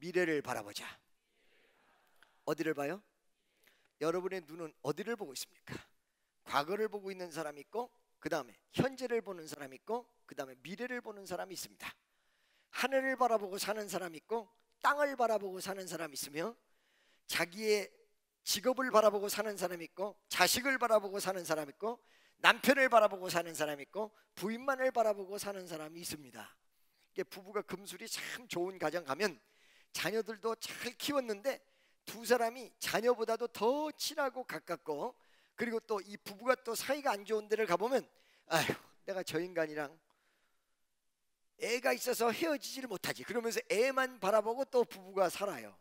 미래를 바라보자. 어디를 봐요? 여러분의 눈은 어디를 보고 있습니까? 과거를 보고 있는 사람이 있고, 그 다음에 현재를 보는 사람이 있고, 그 다음에 미래를 보는 사람이 있습니다. 하늘을 바라보고 사는 사람이 있고, 땅을 바라보고 사는 사람이 있으며, 자기의 직업을 바라보고 사는 사람이 있고, 자식을 바라보고 사는 사람이 있고, 남편을 바라보고 사는 사람이 있고, 부인만을 바라보고 사는 사람이 있습니다. 부부가 금술이 참 좋은 가정 가면 자녀들도 잘 키웠는데 두 사람이 자녀보다도 더 친하고 가깝고, 그리고 또 이 부부가 또 사이가 안 좋은 데를 가보면, 아휴, 내가 저 인간이랑 애가 있어서 헤어지지를 못하지, 그러면서 애만 바라보고 또 부부가 살아요.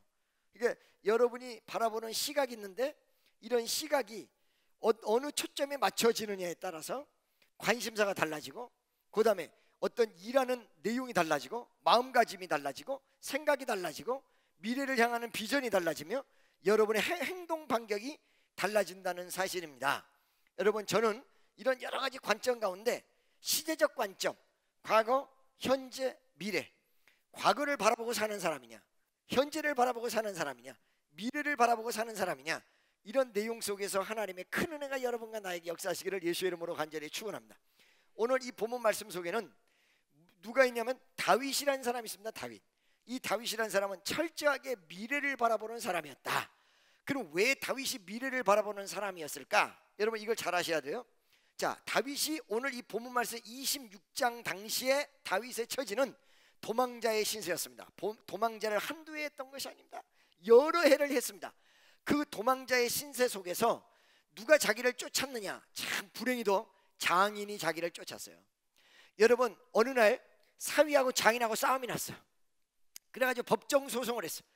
그러니까 여러분이 바라보는 시각이 있는데, 이런 시각이 어느 초점에 맞춰지느냐에 따라서 관심사가 달라지고, 그 다음에 어떤 일하는 내용이 달라지고, 마음가짐이 달라지고, 생각이 달라지고, 미래를 향하는 비전이 달라지며 여러분의 행동 반경이 달라진다는 사실입니다. 여러분, 저는 이런 여러 가지 관점 가운데 시대적 관점, 과거, 현재, 미래, 과거를 바라보고 사는 사람이냐, 현재를 바라보고 사는 사람이냐, 미래를 바라보고 사는 사람이냐, 이런 내용 속에서 하나님의 큰 은혜가 여러분과 나에게 역사하시기를 예수의 이름으로 간절히 축원합니다. 오늘 이 본문 말씀 속에는 누가 있냐면 다윗이라는 사람이 있습니다. 다윗. 이 다윗이라는 사람은 철저하게 미래를 바라보는 사람이었다. 그럼 왜 다윗이 미래를 바라보는 사람이었을까? 여러분, 이걸 잘 아셔야 돼요. 자, 다윗이 오늘 이 본문 말씀 26장 당시에 다윗의 처지는 도망자의 신세였습니다. 도망자를 한두 해 했던 것이 아닙니다. 여러 해를 했습니다. 그 도망자의 신세 속에서 누가 자기를 쫓았느냐? 참 불행히도 장인이 자기를 쫓았어요. 여러분, 어느 날 사위하고 장인하고 싸움이 났어요. 그래가지고 법정 소송을 했어요.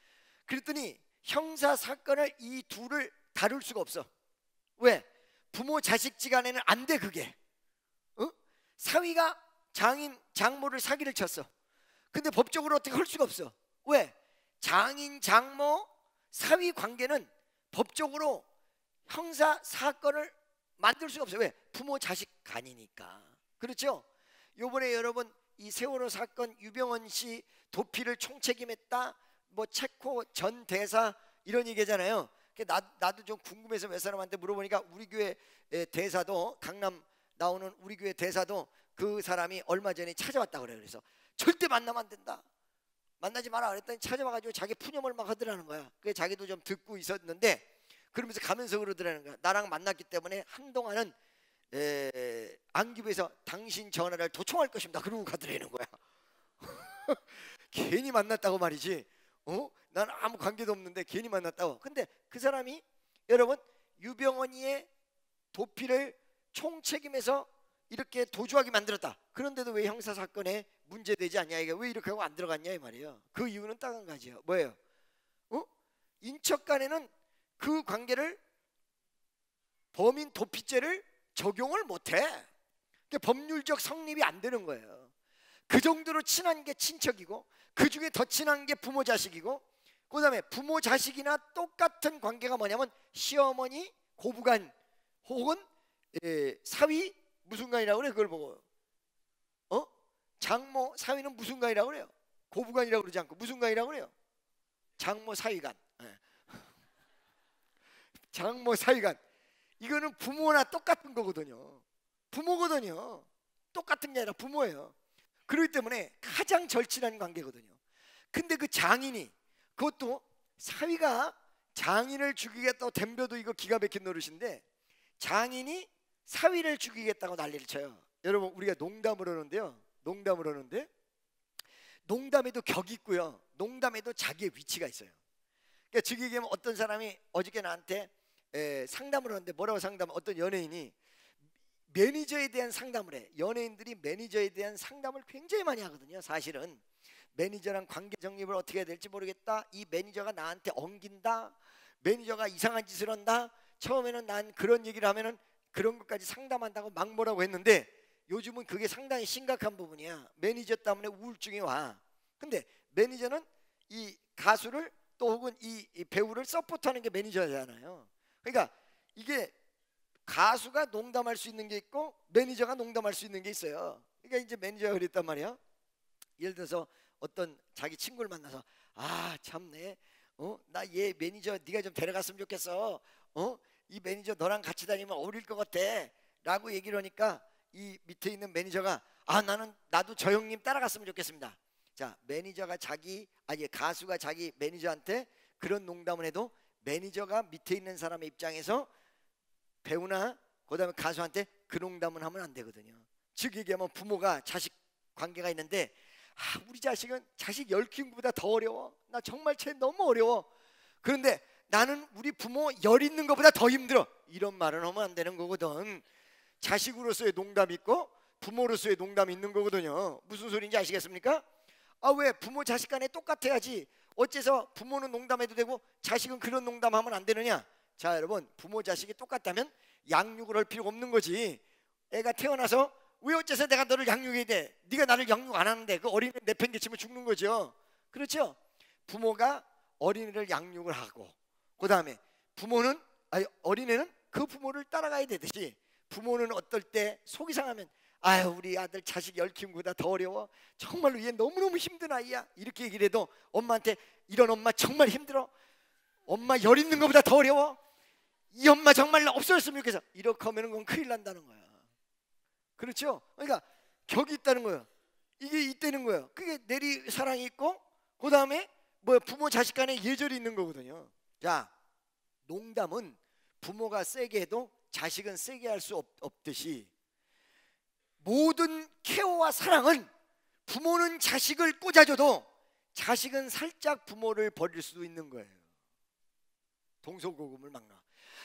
그랬더니 형사 사건을 이 둘을 다룰 수가 없어. 왜? 부모 자식지간에는 안 돼. 그게 사위가 장인 장모를 사기를 쳤어. 근데 법적으로 어떻게 할 수가 없어. 왜? 장인 장모 사위 관계는 법적으로 형사 사건을 만들 수가 없어요. 왜? 부모 자식 간이니까. 그렇죠? 요번에 여러분 이 세월호 사건 유병헌 씨 도피를 총책임했다, 뭐 체코 전 대사, 이런 얘기잖아요. 나도 좀 궁금해서 몇 사람한테 물어보니까 우리 교회 대사도, 강남 나오는 우리 교회 대사도 그 사람이 얼마 전에 찾아왔다고 그래요. 그래서 절대 만나면 안 된다, 만나지 마라 그랬더니 찾아와가지고 자기 푸념을 막 하더라는 거야. 그게 자기도 좀 듣고 있었는데, 그러면서 가면서 그러더라는 거야. 나랑 만났기 때문에 한동안은 안기부에서 당신 전화를 도청할 것입니다. 그러고 가더라는 거야. 괜히 만났다고 말이지. 난 아무 관계도 없는데 괜히 만났다고. 근데 그 사람이 여러분 유병헌이의 도피를 총책임해서 이렇게 도주하게 만들었다. 그런데도 왜 형사사건에 문제되지 않냐, 이게 왜 이렇게 하고 안 들어갔냐 이 말이에요. 그 이유는 딱 한 가지예요. 뭐예요? 인척 간에는 그 관계를, 범인 도피죄를 적용을 못해. 그러니까 법률적 성립이 안 되는 거예요. 그 정도로 친한 게 친척이고, 그 중에 더 친한 게 부모 자식이고, 그 다음에 부모 자식이나 똑같은 관계가 뭐냐면 시어머니 고부간 혹은 사위 무슨 간이라고 그래. 그걸 보고 장모 사위는 무슨 간이라고 그래요? 고부간이라고 그러지 않고 무슨 간이라고 그래요? 장모 사위간. 장모 사위간. 이거는 부모나 똑같은 거거든요. 부모거든요. 똑같은 게 아니라 부모예요. 그렇기 때문에 가장 절친한 관계거든요. 근데 그 장인이, 그것도 사위가 장인을 죽이겠다고 덤벼도 이거 기가 막힌 노릇인데, 장인이 사위를 죽이겠다고 난리를 쳐요. 여러분, 우리가 농담을 하는데요, 농담에도 격이 있고요, 농담에도 자기의 위치가 있어요. 그러니까 즉 얘기하면 어떤 사람이 어저께 나한테 상담을 하는데, 뭐라고 상담을, 어떤 연예인이 매니저에 대한 상담을 해. 연예인들이 매니저에 대한 상담을 굉장히 많이 하거든요. 사실은 매니저랑 관계 정립을 어떻게 해야 될지 모르겠다, 이 매니저가 나한테 엉긴다, 매니저가 이상한 짓을 한다. 처음에는 난 그런 얘기를 하면은 그런 것까지 상담한다고 막 뭐라고 했는데, 요즘은 그게 상당히 심각한 부분이야. 매니저 때문에 우울증이 와. 근데 매니저는 이 가수를 또 혹은 이 배우를 서포트하는 게 매니저잖아요. 그러니까 이게 가수가 농담할 수 있는 게 있고 매니저가 농담할 수 있는 게 있어요. 그러니까 이제 매니저가 그랬단 말이야. 예를 들어서 어떤 자기 친구를 만나서, 아 참네, 나 얘 매니저 네가 좀 데려갔으면 좋겠어. 이 매니저 너랑 같이 다니면 어울릴 것 같아 라고 얘기를 하니까 이 밑에 있는 매니저가 나도 저 형님 따라갔으면 좋겠습니다. 자, 매니저가 가수가 자기 매니저한테 그런 농담을 해도 매니저가 밑에 있는 사람의 입장에서 배우나 그다음에 가수한테 그 농담은 하면 안 되거든요. 즉 얘기하면 부모가 자식 관계가 있는데 우리 자식은 자식 10키우기보다 더 어려워. 나 정말 쟤 너무 어려워. 그런데 나는 우리 부모 10 있는 것보다 더 힘들어. 이런 말은 하면 안 되는 거거든. 자식으로서의 농담이 있고 부모로서의 농담이 있는 거거든요. 무슨 소리인지 아시겠습니까? 왜 부모 자식 간에 똑같아야지 어째서 부모는 농담해도 되고 자식은 그런 농담하면 안 되느냐? 자 여러분, 부모 자식이 똑같다면 양육을 할 필요가 없는 거지. 애가 태어나서 왜 어째서 내가 너를 양육해야 돼? 네가 나를 양육 안 하는데 그 어린애 내팽개치면 죽는 거죠. 그렇죠? 부모가 어린이를 양육을 하고 그 다음에 어린애는 그 부모를 따라가야 되듯이 부모는 어떨 때 속이 상하면 우리 아들 자식 10키우기보다 더 어려워. 정말로 얘 너무너무 힘든 아이야. 이렇게 얘기를 해도 엄마한테 이런 엄마 정말 힘들어. 엄마 10 있는 것보다 더 어려워. 이 엄마 정말 없어졌으면 좋겠어. 이렇게 하면 그건 큰일 난다는 거야. 그렇죠? 그러니까 격이 있다는 거예요. 이게 있다는 거예요. 그게 내리 사랑이 있고 그 다음에 부모 자식 간에 예절이 있는 거거든요. 자, 농담은 부모가 세게 해도 자식은 세게 할 수 없듯이 모든 케어와 사랑은 부모는 자식을 꽂아줘도 자식은 살짝 부모를 버릴 수도 있는 거예요. 동서고금을 막 나와.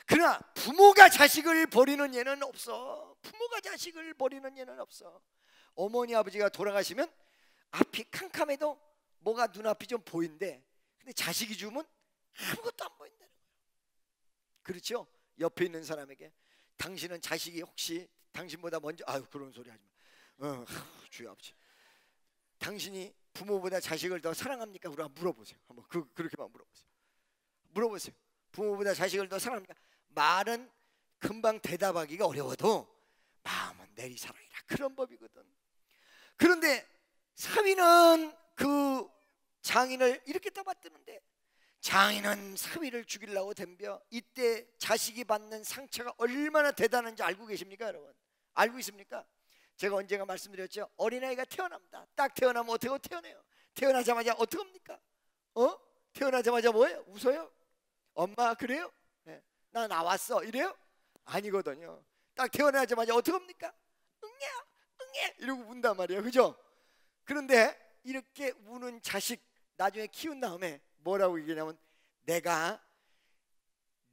그러나 부모가 자식을 버리는 예는 없어. 부모가 자식을 버리는 예는 없어. 어머니 아버지가 돌아가시면 앞이 캄캄해도 뭐가 눈앞이 좀 보인대. 근데 자식이 죽으면 아무것도 안 보인다는 거예요. 그렇죠? 옆에 있는 사람에게 당신은 자식이 혹시 당신보다 먼저 그런 소리 하지 마. 주여 아버지, 당신이 부모보다 자식을 더 사랑합니까? 우리 한번 물어보세요. 한번 그렇게만 물어보세요. 부모보다 자식을 더 사랑합니까? 말은 금방 대답하기가 어려워도 마음은 내리사랑이라 그런 법이거든. 그런데 사위는 그 장인을 이렇게 떠받드는데 장인은 사위를 죽이려고 덤벼. 이때 자식이 받는 상처가 얼마나 대단한지 알고 계십니까 여러분? 알고 있습니까? 제가 언젠가 말씀드렸죠. 어린아이가 태어납니다. 딱 태어나면 어떻게 태어나요? 태어나자마자 어떻게 합니까? 태어나자마자 뭐예요? 웃어요? 엄마 그래요? 네. 나 나왔어 이래요? 아니거든요. 딱 태어나자마자 어떻게 합니까? 응애 이러고 운단 말이에요. 그죠? 그런데 이렇게 우는 자식 나중에 키운 다음에 뭐라고 얘기하냐면 내가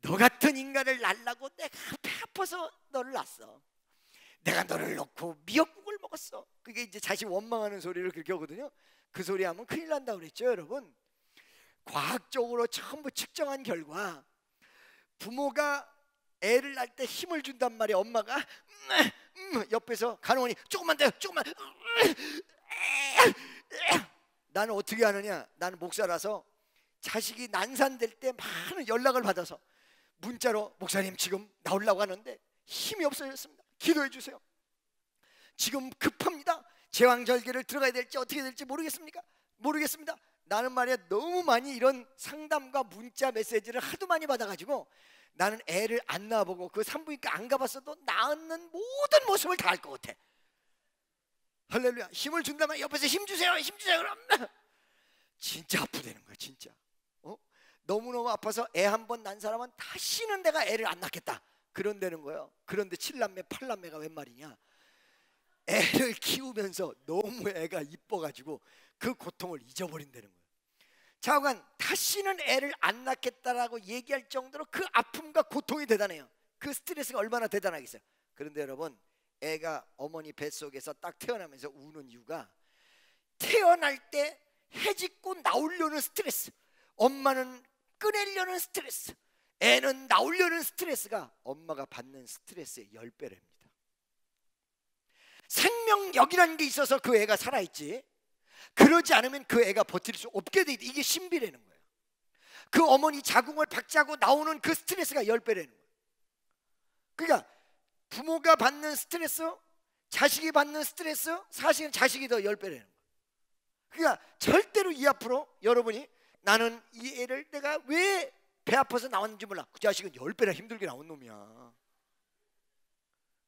너 같은 인간을 낳으려고 내가 배 아파서 너를 낳았어. 내가 너를 놓고 미역국을 먹었어. 그게 이제 자식 원망하는 소리를 그렇게 하거든요. 그 소리 하면 큰일 난다고 그랬죠 여러분. 과학적으로 전부 측정한 결과 부모가 애를 낳을 때 힘을 준단 말이야. 엄마가 옆에서 간호원이 조금만 더 조금만. 나는 어떻게 하느냐? 나는 목사라서 자식이 난산될 때 많은 연락을 받아서 문자로 목사님 지금 나오려고 하는데 힘이 없어졌습니다. 기도해 주세요. 지금 급합니다. 제왕절개를 들어가야 될지 어떻게 될지 모르겠습니다. 나는 말이야 너무 많이 이런 상담과 문자 메시지를 하도 많이 받아가지고 나는 애를 안 낳아보고 그 산부인과 안 가봤어도 낳는 모든 모습을 다 알 것 같아. 할렐루야. 힘을 준다면 옆에서 힘 주세요 그럼 진짜 아프다는 거야 진짜. 너무너무 아파서 애 한 번 난 사람은 다시는 내가 애를 안 낳겠다 그런다는 거예요. 그런데 7남매 8남매가 웬 말이냐. 애를 키우면서 너무 애가 이뻐가지고 그 고통을 잊어버린다는 거예요. 자오간 다시는 애를 안 낳겠다라고 얘기할 정도로 그 아픔과 고통이 대단해요. 그 스트레스가 얼마나 대단하겠어요. 그런데 여러분, 애가 어머니 뱃속에서 딱 태어나면서 우는 이유가 태어날 때 해짓고 나오려는 스트레스, 엄마는 꺼내려는 스트레스, 애는 나오려는 스트레스가 엄마가 받는 스트레스의 10배랍니다. 생명력이라는 게 있어서 그 애가 살아있지, 그러지 않으면 그 애가 버틸 수 없게 돼 있다. 이게 신비라는 거예요. 그 어머니 자궁을 박차고 나오는 그 스트레스가 10배라는 거예요. 그러니까 부모가 받는 스트레스, 자식이 받는 스트레스, 사실은 자식이 더 10배라는 거예요. 그러니까 절대로 이 앞으로 여러분이 나는 이 애를 내가 왜 배 아파서 나왔는지 몰라. 그 자식은 10배나 힘들게 나온 놈이야.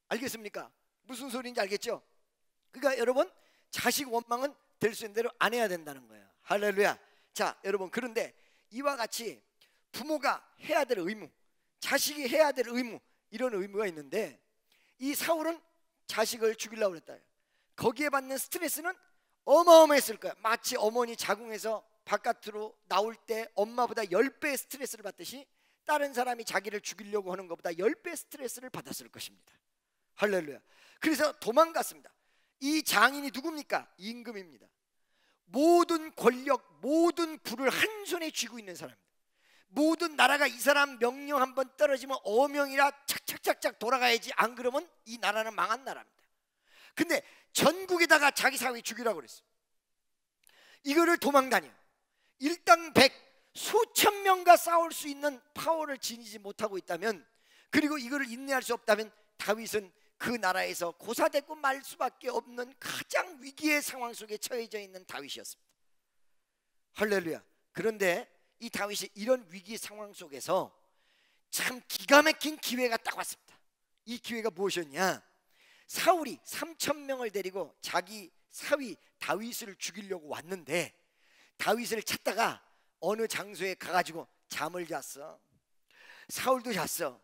알겠습니까? 무슨 소리인지 알겠죠? 그러니까 여러분, 자식 원망은 될 수 있는 대로 안 해야 된다는 거예요. 할렐루야. 자, 여러분, 그런데 이와 같이 부모가 해야 될 의무, 자식이 해야 될 의무, 이런 의무가 있는데, 이 사울은 자식을 죽이려고 그랬다. 거기에 받는 스트레스는 어마어마했을 거야. 마치 어머니 자궁에서 바깥으로 나올 때 엄마보다 10배의 스트레스를 받듯이 다른 사람이 자기를 죽이려고 하는 것보다 10배 스트레스를 받았을 것입니다. 할렐루야. 그래서 도망갔습니다. 이 장인이 누굽니까? 임금입니다. 모든 권력, 모든 부를 한 손에 쥐고 있는 사람입니다. 모든 나라가 이 사람 명령 한번 떨어지면 어명이라 착착착착 돌아가야지, 안 그러면 이 나라는 망한 나라입니다. 근데 전국에다가 자기 사위 죽이라고 그랬어요. 이거를 도망다녀. 일당 100, 수천 명과 싸울 수 있는 파워를 지니지 못하고 있다면, 그리고 이거를 인내할 수 없다면 다윗은 그 나라에서 고사되고 말 수밖에 없는 가장 위기의 상황 속에 처해져 있는 다윗이었습니다. 할렐루야. 그런데 이 다윗이 이런 위기 상황 속에서 참 기가 막힌 기회가 딱 왔습니다. 이 기회가 무엇이었냐? 사울이 3,000명을 데리고 자기 사위 다윗을 죽이려고 왔는데, 다윗을 찾다가 어느 장소에 가가지고 잠을 잤어. 사울도 잤어.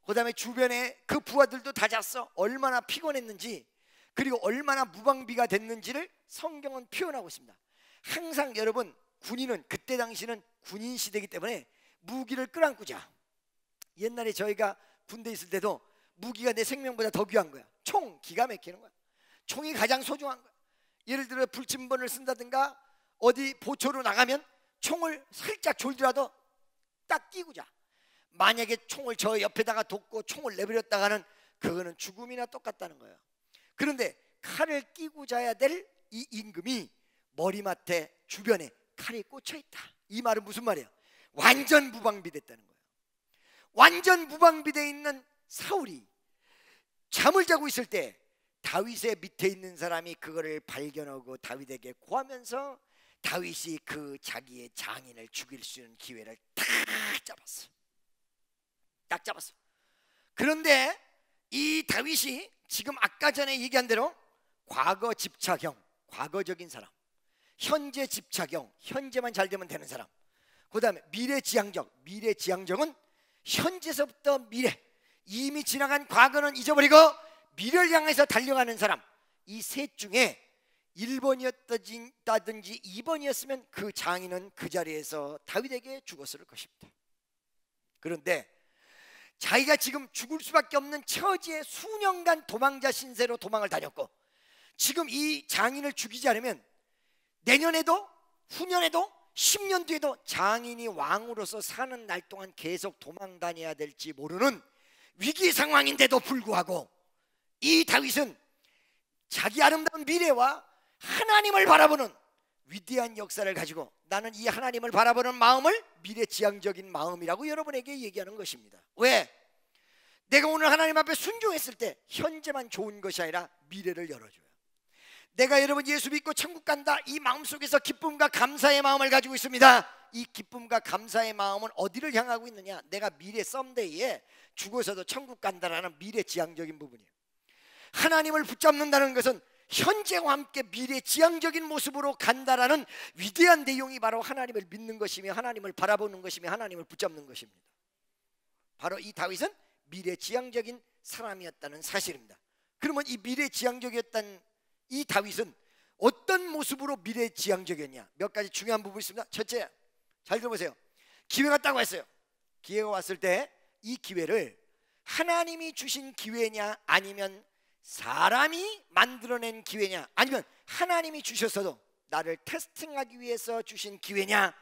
그 다음에 주변에 그 부하들도 다 잤어. 얼마나 피곤했는지, 그리고 얼마나 무방비가 됐는지를 성경은 표현하고 있습니다. 항상 여러분, 군인은, 그때 당시는 군인 시대이기 때문에 무기를 끌안고 자. 옛날에 저희가 군대 있을 때도 무기가 내 생명보다 더 귀한 거야. 총, 기가 막히는 거야. 총이 가장 소중한 거야. 예를 들어 불침번을 쓴다든가 어디 보초로 나가면 총을 살짝 졸더라도 딱 끼고 자. 만약에 총을 저 옆에다가 뒀고 총을 내버렸다가는 그거는 죽음이나 똑같다는 거예요. 그런데 칼을 끼고 자야 될 이 임금이 머리맡에 주변에 칼이 꽂혀 있다. 이 말은 무슨 말이에요? 완전 무방비됐다는 거예요. 완전 무방비되어 있는 사울이 잠을 자고 있을 때 다윗의 밑에 있는 사람이 그거를 발견하고 다윗에게 고하면서 다윗이 그 자기의 장인을 죽일 수 있는 기회를 딱 잡았어. 딱 잡았어. 그런데 이 다윗이 지금 아까 전에 얘기한 대로 과거 집착형, 과거적인 사람, 현재 집착형, 현재만 잘 되면 되는 사람, 그 다음에 미래지향적, 미래지향적은 현재서부터 미래, 이미 지나간 과거는 잊어버리고 미래를 향해서 달려가는 사람, 이 셋 중에 1번이었다든지 2번이었으면 그 장인은 그 자리에서 다윗에게 죽었을 것입니다. 그런데 자기가 지금 죽을 수밖에 없는 처지에 수년간 도망자 신세로 도망을 다녔고, 지금 이 장인을 죽이지 않으면 내년에도 후년에도 10년 뒤에도 장인이 왕으로서 사는 날 동안 계속 도망 다녀야 될지 모르는 위기 상황인데도 불구하고 이 다윗은 자기 아름다운 미래와 하나님을 바라보는 위대한 역사를 가지고, 나는 이 하나님을 바라보는 마음을 미래지향적인 마음이라고 여러분에게 얘기하는 것입니다. 왜? 내가 오늘 하나님 앞에 순종했을 때 현재만 좋은 것이 아니라 미래를 열어줘요. 내가 여러분 예수 믿고 천국 간다, 이 마음속에서 기쁨과 감사의 마음을 가지고 있습니다. 이 기쁨과 감사의 마음은 어디를 향하고 있느냐? 내가 미래 썸데이에 죽어서도 천국 간다라는 미래지향적인 부분이에요. 하나님을 붙잡는다는 것은 현재와 함께 미래지향적인 모습으로 간다라는 위대한 내용이 바로 하나님을 믿는 것이며 하나님을 바라보는 것이며 하나님을 붙잡는 것입니다. 바로 이 다윗은 미래지향적인 사람이었다는 사실입니다. 그러면 이 미래지향적이었던 이 다윗은 어떤 모습으로 미래지향적이었냐? 몇 가지 중요한 부분이 있습니다. 첫째, 잘 들어보세요. 기회가 딱 왔어요. 기회가 왔을 때 이 기회를 하나님이 주신 기회냐, 아니면 사람이 만들어낸 기회냐, 아니면 하나님이 주셨어도 나를 테스팅하기 위해서 주신 기회냐,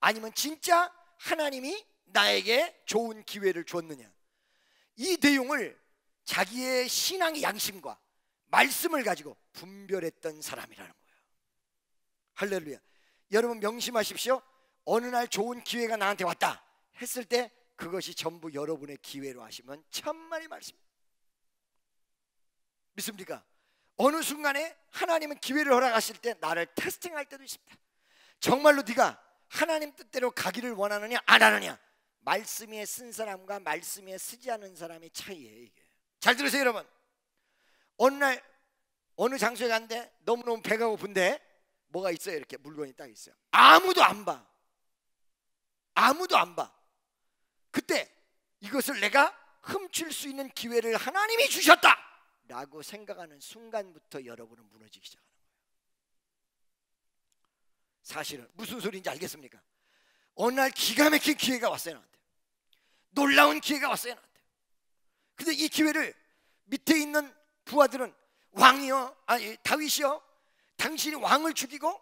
아니면 진짜 하나님이 나에게 좋은 기회를 줬느냐, 이 내용을 자기의 신앙의 양심과 말씀을 가지고 분별했던 사람이라는 거예요. 할렐루야. 여러분 명심하십시오. 어느 날 좋은 기회가 나한테 왔다 했을 때 그것이 전부 여러분의 기회로 하시면 천만의 말씀입니다. 믿습니까? 어느 순간에 하나님은 기회를 허락하실 때 나를 테스팅할 때도 있습니다. 정말로 네가 하나님 뜻대로 가기를 원하느냐 안 하느냐, 말씀 위에 쓴 사람과 말씀 위에 쓰지 않은 사람의 차이예요. 이게 잘 들으세요 여러분. 어느 날 어느 장소에 갔는데 너무너무 배가 고픈데 뭐가 있어요? 이렇게 물건이 딱 있어요. 아무도 안 봐. 아무도 안 봐. 그때 이것을 내가 훔칠 수 있는 기회를 하나님이 주셨다 라고 생각하는 순간부터 여러분은 무너지기 시작하는 거예요. 사실은 무슨 소리인지 알겠습니까? 어느 날 기가 막힌 기회가 왔어요. 나한테 놀라운 기회가 왔어요. 나한테. 근데 이 기회를 밑에 있는 부하들은 왕이요, 아니 다윗이요, 당신이 왕을 죽이고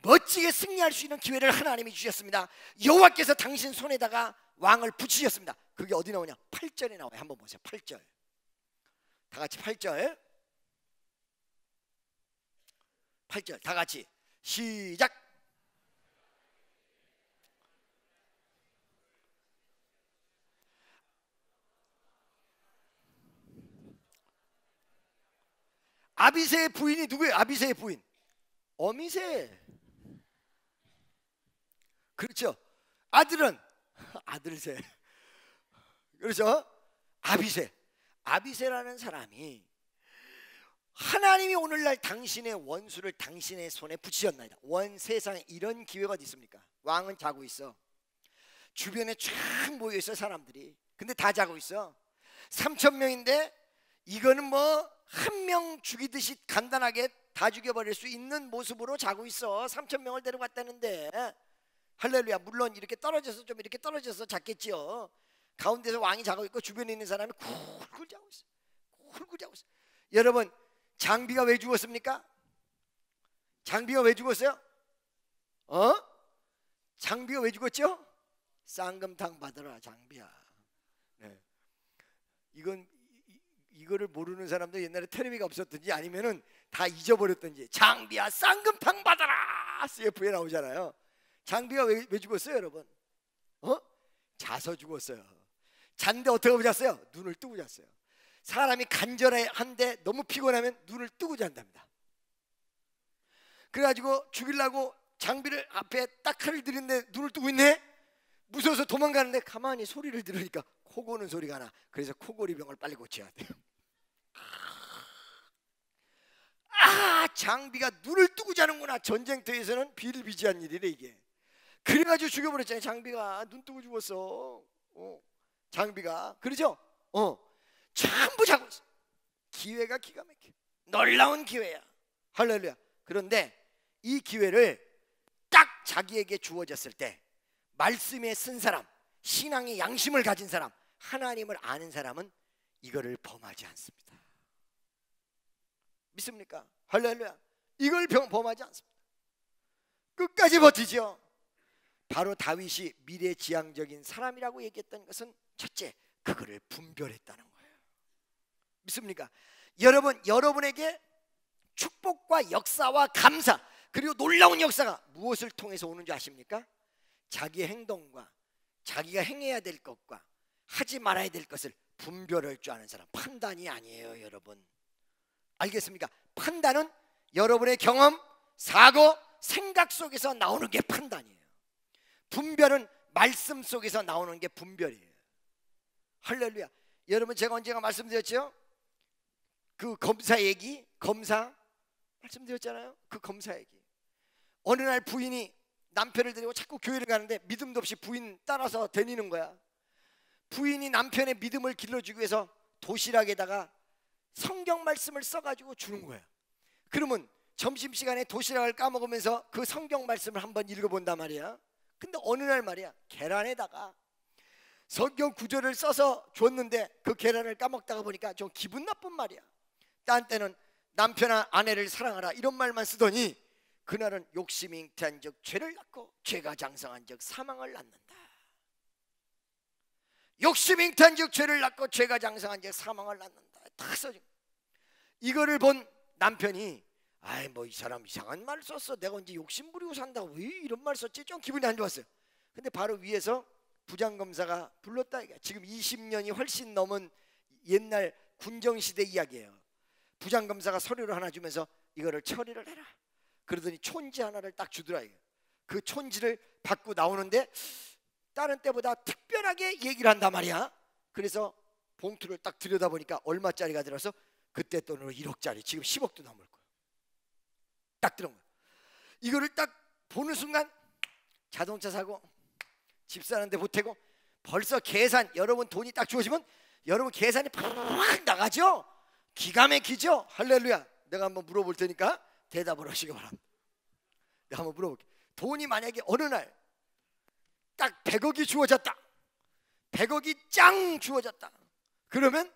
멋지게 승리할 수 있는 기회를 하나님이 주셨습니다. 여호와께서 당신 손에다가 왕을 붙이셨습니다. 그게 어디 나오냐? 8절에 나와요. 한번 보세요. 8절. 다 같이 8절. 8절 다 같이 시작. 아비새의 부인이 누구예요? 아비새의 부인 어미새. 그렇죠. 아들은 아들새. 그렇죠. 아비새. 아비새라는 사람이 하나님이 오늘날 당신의 원수를 당신의 손에 붙이셨나이다. 원 세상에 이런 기회가 어디 있습니까? 왕은 자고 있어. 주변에 쫙 모여있어 사람들이. 근데 다 자고 있어. 3,000명인데 이거는 뭐 한 명 죽이듯이 간단하게 다 죽여버릴 수 있는 모습으로 자고 있어. 3,000명을 데려갔다는데. 할렐루야. 물론 이렇게 떨어져서 좀 이렇게 떨어져서 잤겠지요. 가운데서 왕이 자고 있고 주변에 있는 사람이 굴굴 자고 있어. 굴굴 자고 있어. 여러분, 장비가 왜 죽었습니까? 장비가 왜 죽었어요? 장비가 왜 죽었죠? 쌍금탕 받으라 장비야. 네. 이거를 모르는 사람도 옛날에 텔레비가 없었든지 아니면은 다 잊어버렸든지, 장비야 쌍금탕 받아라 CF에 나오잖아요. 장비가 왜 죽었어요 여러분? 자서 죽었어요. 잔데 어떻게 하고 잤어요? 눈을 뜨고 잤어요. 사람이 간절한데 너무 피곤하면 눈을 뜨고 잔답니다. 그래가지고 죽이려고 장비를 앞에 딱 칼을 들이는데 눈을 뜨고 있네. 무서워서 도망가는데 가만히 소리를 들으니까 코 고는 소리가 나. 그래서 코골이병을 빨리 고쳐야 돼요. 장비가 눈을 뜨고 자는구나. 전쟁터에서는 비일비재한 일이래 이게. 그래가지고 죽여버렸잖아요. 장비가 눈 뜨고 죽었어. 장비가. 그러죠? 전부 자고 있어. 기회가 기가 막혀. 놀라운 기회야. 할렐루야. 그런데 이 기회를 딱 자기에게 주어졌을 때 말씀에 쓴 사람, 신앙의 양심을 가진 사람, 하나님을 아는 사람은 이거를 범하지 않습니다. 믿습니까? 할렐루야. 이걸 범하지 않습니다. 끝까지 버티죠. 바로 다윗이 미래지향적인 사람이라고 얘기했던 것은 첫째, 그거를 분별했다는 거예요. 믿습니까? 여러분에게 축복과 역사와 감사, 그리고 놀라운 역사가 무엇을 통해서 오는 줄 아십니까? 자기의 행동과 자기가 행해야 될 것과 하지 말아야 될 것을 분별할 줄 아는 사람. 판단이 아니에요 여러분. 알겠습니까? 판단은 여러분의 경험, 사고, 생각 속에서 나오는 게 판단이에요. 분별은 말씀 속에서 나오는 게 분별이에요. 할렐루야. 여러분, 제가 언젠가 말씀드렸죠? 그 검사 얘기, 검사 말씀드렸잖아요. 그 검사 얘기. 어느 날 부인이 남편을 데리고 자꾸 교회를 가는데 믿음도 없이 부인 따라서 다니는 거야. 부인이 남편의 믿음을 길러주기 위해서 도시락에다가 성경 말씀을 써가지고 주는 거야. 그러면 점심시간에 도시락을 까먹으면서 그 성경 말씀을 한번 읽어본단 말이야. 근데 어느 날 말이야, 계란에다가 성경 구절을 써서 줬는데 그 계란을 까먹다가 보니까 좀 기분 나쁜 말이야. 딴 때는 남편아 아내를 사랑하라 이런 말만 쓰더니 그날은 욕심이 잉태한 적 죄를 낳고 죄가 장성한 적 사망을 낳는다. 욕심이 잉태한 적 죄를 낳고 죄가 장성한 적 사망을 낳는다. 다 써진 거야. 이거를 본 남편이 아이 뭐 이 사람 이상한 말 썼어. 내가 언제 욕심 부리고 산다고 왜 이런 말 썼지? 좀 기분이 안 좋았어요. 근데 바로 위에서 부장검사가 불렀다. 지금 20년이 훨씬 넘은 옛날 군정시대 이야기예요. 부장검사가 서류를 하나 주면서 이거를 처리를 해라. 그러더니 촌지 하나를 딱 주더라. 그 촌지를 받고 나오는데 다른 때보다 특별하게 얘기를 한단 말이야. 그래서 봉투를 딱 들여다보니까 얼마짜리가 들어서 그때 돈으로 1억짜리, 지금 10억도 넘을 거야. 딱 들은 거야. 이거를 딱 보는 순간 자동차 사고 집 사는데 보태고 벌써 계산, 여러분 돈이 딱 주어지면 여러분 계산이 팍 나가죠. 기가 막히죠. 할렐루야. 내가 한번 물어볼 테니까 대답을 하시기 바랍니다. 내가 한번 물어볼게. 돈이 만약에 어느 날 딱 100억이 주어졌다, 100억이 짱 주어졌다, 그러면